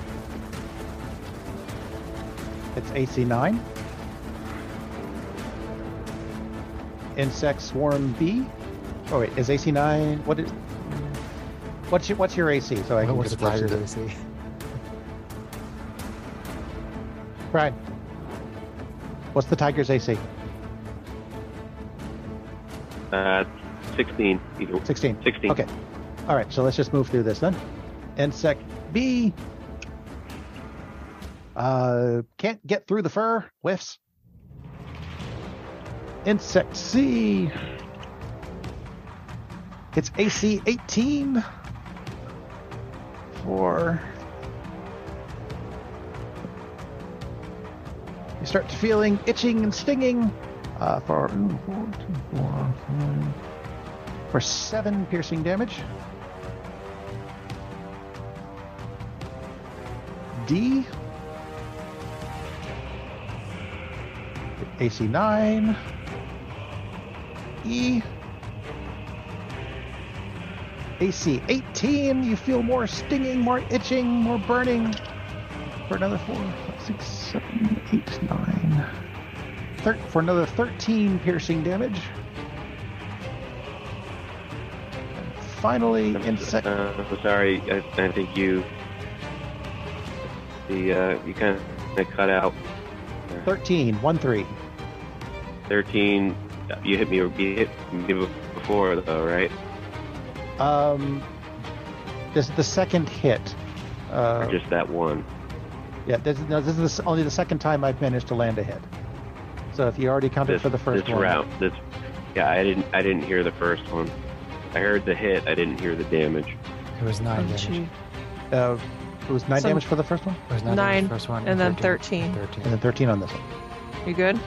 It's AC 9. Insect swarm B. Oh wait, is AC 9? What's your AC? So I can What's get the a closer tiger's to- AC? Brian, what's the tiger's AC? 16. Either 16. 16. Okay. All right, so let's just move through this then. Insect B. Can't get through the fur. Whiffs. Insect C. It's AC 18 for... You start feeling itching and stinging for 7 piercing damage. D. AC 9. E. AC 18. You feel more stinging, more itching, more burning. For another 4, 5, 6, 7, 8, 9. For another 13 piercing damage. And finally, insect. Sorry, I think you kind of cut out. 13, 1-3. 13. You hit me before though, right? This is the second hit. Or just that one? Yeah, this is only the second time I've managed to land a hit. So if you already counted for the first this one, round. I didn't hear the first one. I heard the hit. I didn't hear the damage. It was 9 damage. gee. It was 9 damage for the first one? It was 9 9, damage for the first one. and then 13. 13. And then 13 on this one. You good?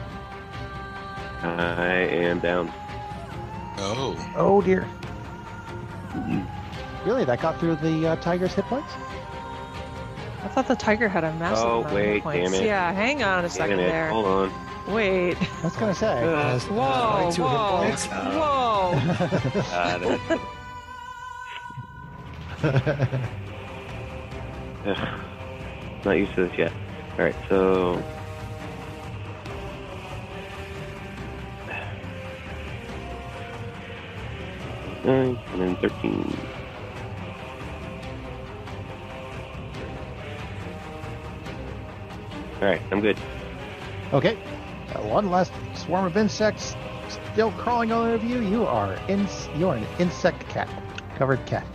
I am down. Oh, Oh, dear. Really? That got through the tiger's hit points? I thought the tiger had a massive Oh, amount of wait, hit points. damn it. Yeah, hang on a Damn second it. there. Hold on. Wait. I was going to say. Has Whoa, 22 hit whoa, points. whoa. Not used to this yet. Alright, so... Nine, and then 13. Alright, I'm good. Okay. One last swarm of insects still crawling all over you. You're an insect cat. Covered cat.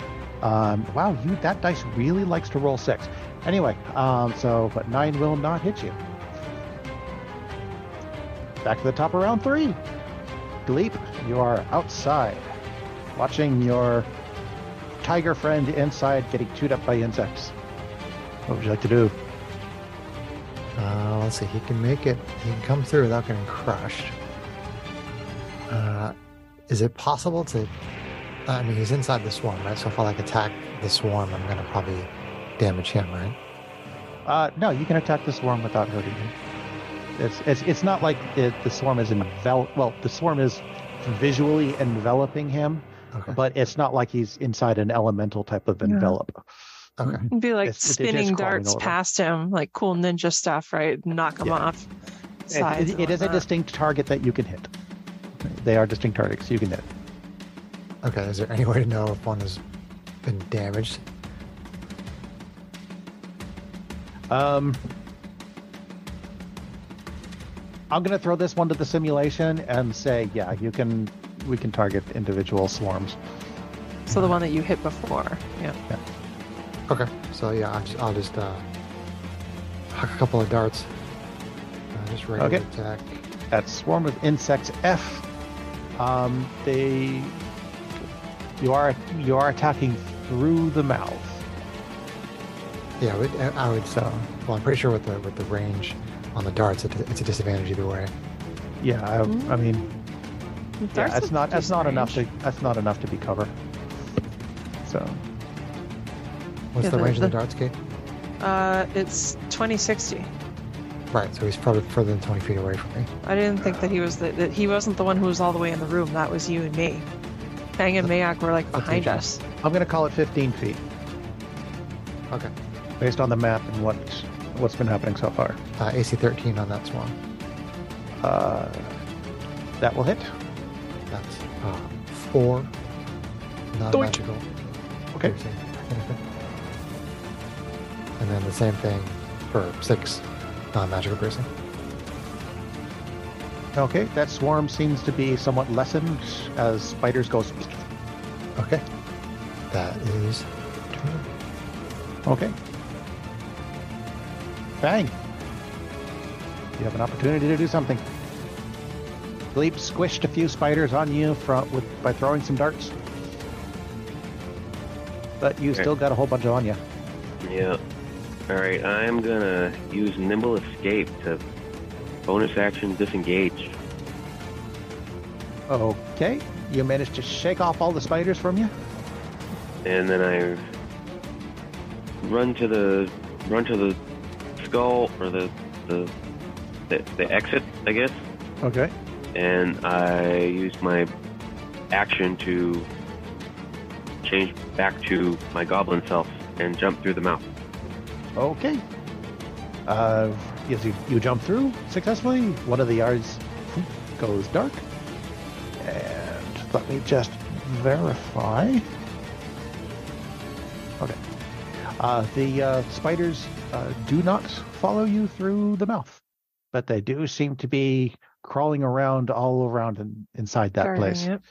Wow, that dice really likes to roll 6. Anyway, but 9 will not hit you. Back to the top of round 3. Gleep, you are outside, watching your tiger friend inside getting chewed up by insects. What would you like to do? Let's see. He can make it. He can come through without getting crushed. Is it possible to... I mean, he's inside the swarm, right? So if I attack the swarm, I'm going to probably damage him, right? No, you can attack the swarm without hurting him. It's not like the swarm is the swarm is visually enveloping him, Okay. but it's not like he's inside an elemental type of envelop. Okay. It'd be like It's just spinning crawling darts over. past him, like cool ninja stuff, right? Knock him Yeah. off. Sides It and is a whatnot. distinct target that you can hit. They are distinct targets you can hit. Okay. Is there any way to know if one has been damaged? I'm going to throw this one to the simulation and say, yeah, we can target individual swarms. So the one that you hit before. Yeah. Okay. So yeah, I'll just huck a couple of darts. Just ready Okay. to attack. That swarm of insects F. You are attacking through the mouth. Yeah, I would. Well, I'm pretty sure with the range on the darts, it's a disadvantage either way. Yeah, I mean, Darts yeah, have that's not enough range. to be cover. So What's Yeah, the range of the the- darts, Kate? It's 2060. Right. So he's probably further than 20 feet away from me. I didn't think that he wasn't the one who was all the way in the room. That was you and me. Fang and Mayak were like behind Attention. us. I'm going to call it 15 feet Okay. based on the map and what's been happening so far. AC 13 on that swarm. That will hit. That's 4 non-magical. Okay. piercing. And then the same thing for 6 non-magical piercing. Okay, that swarm seems to be somewhat lessened as spiders go. Okay. That is turn. Okay. Bang. You have an opportunity to do something. Gleep squished a few spiders on you by throwing some darts. But you Okay. still got a whole bunch on you. Yeah. Alright, I'm gonna use Nimble Escape to bonus action disengage. Okay. You managed to shake off all the spiders from you? And then I run to the skull or the exit, I guess. Okay. And I use my action to change back to my goblin self and jump through the mouth. Okay. Yes, you jump through successfully. One of the yards goes dark. And let me just verify. Okay. The spiders do not follow you through the mouth, but they do seem to be crawling around all around inside that Guarding place. it.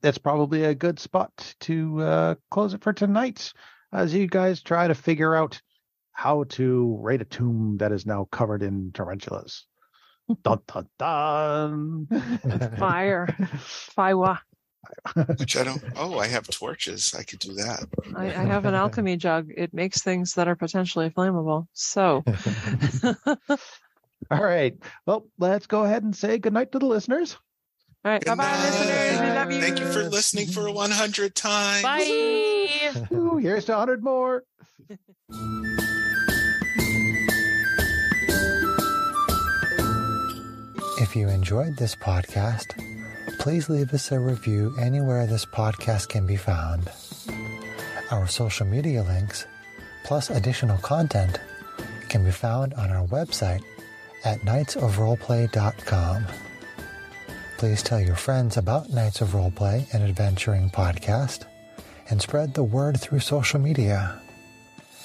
That's probably a good spot to close it for tonight as you guys try to figure out how to raid a tomb that is now covered in tarantulas. Dun dun dun. Fire. Fiwa. Which I don't. Oh, I have torches. I could do that. I have an alchemy jug. It makes things that are potentially flammable. So, All right. Well, let's go ahead and say goodnight to the listeners. all right. Good Bye-bye, listeners. We love you. Thank you for listening for 100 times. Bye. Ooh, here's to 100 more. If you enjoyed this podcast, please leave us a review anywhere this podcast can be found. Our social media links, plus additional content, can be found on our website at knightsofroleplay.com. Please tell your friends about Knights of Roleplay and Adventuring Podcast, and spread the word through social media.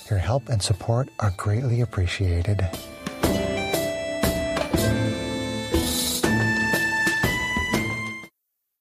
Your help and support are greatly appreciated.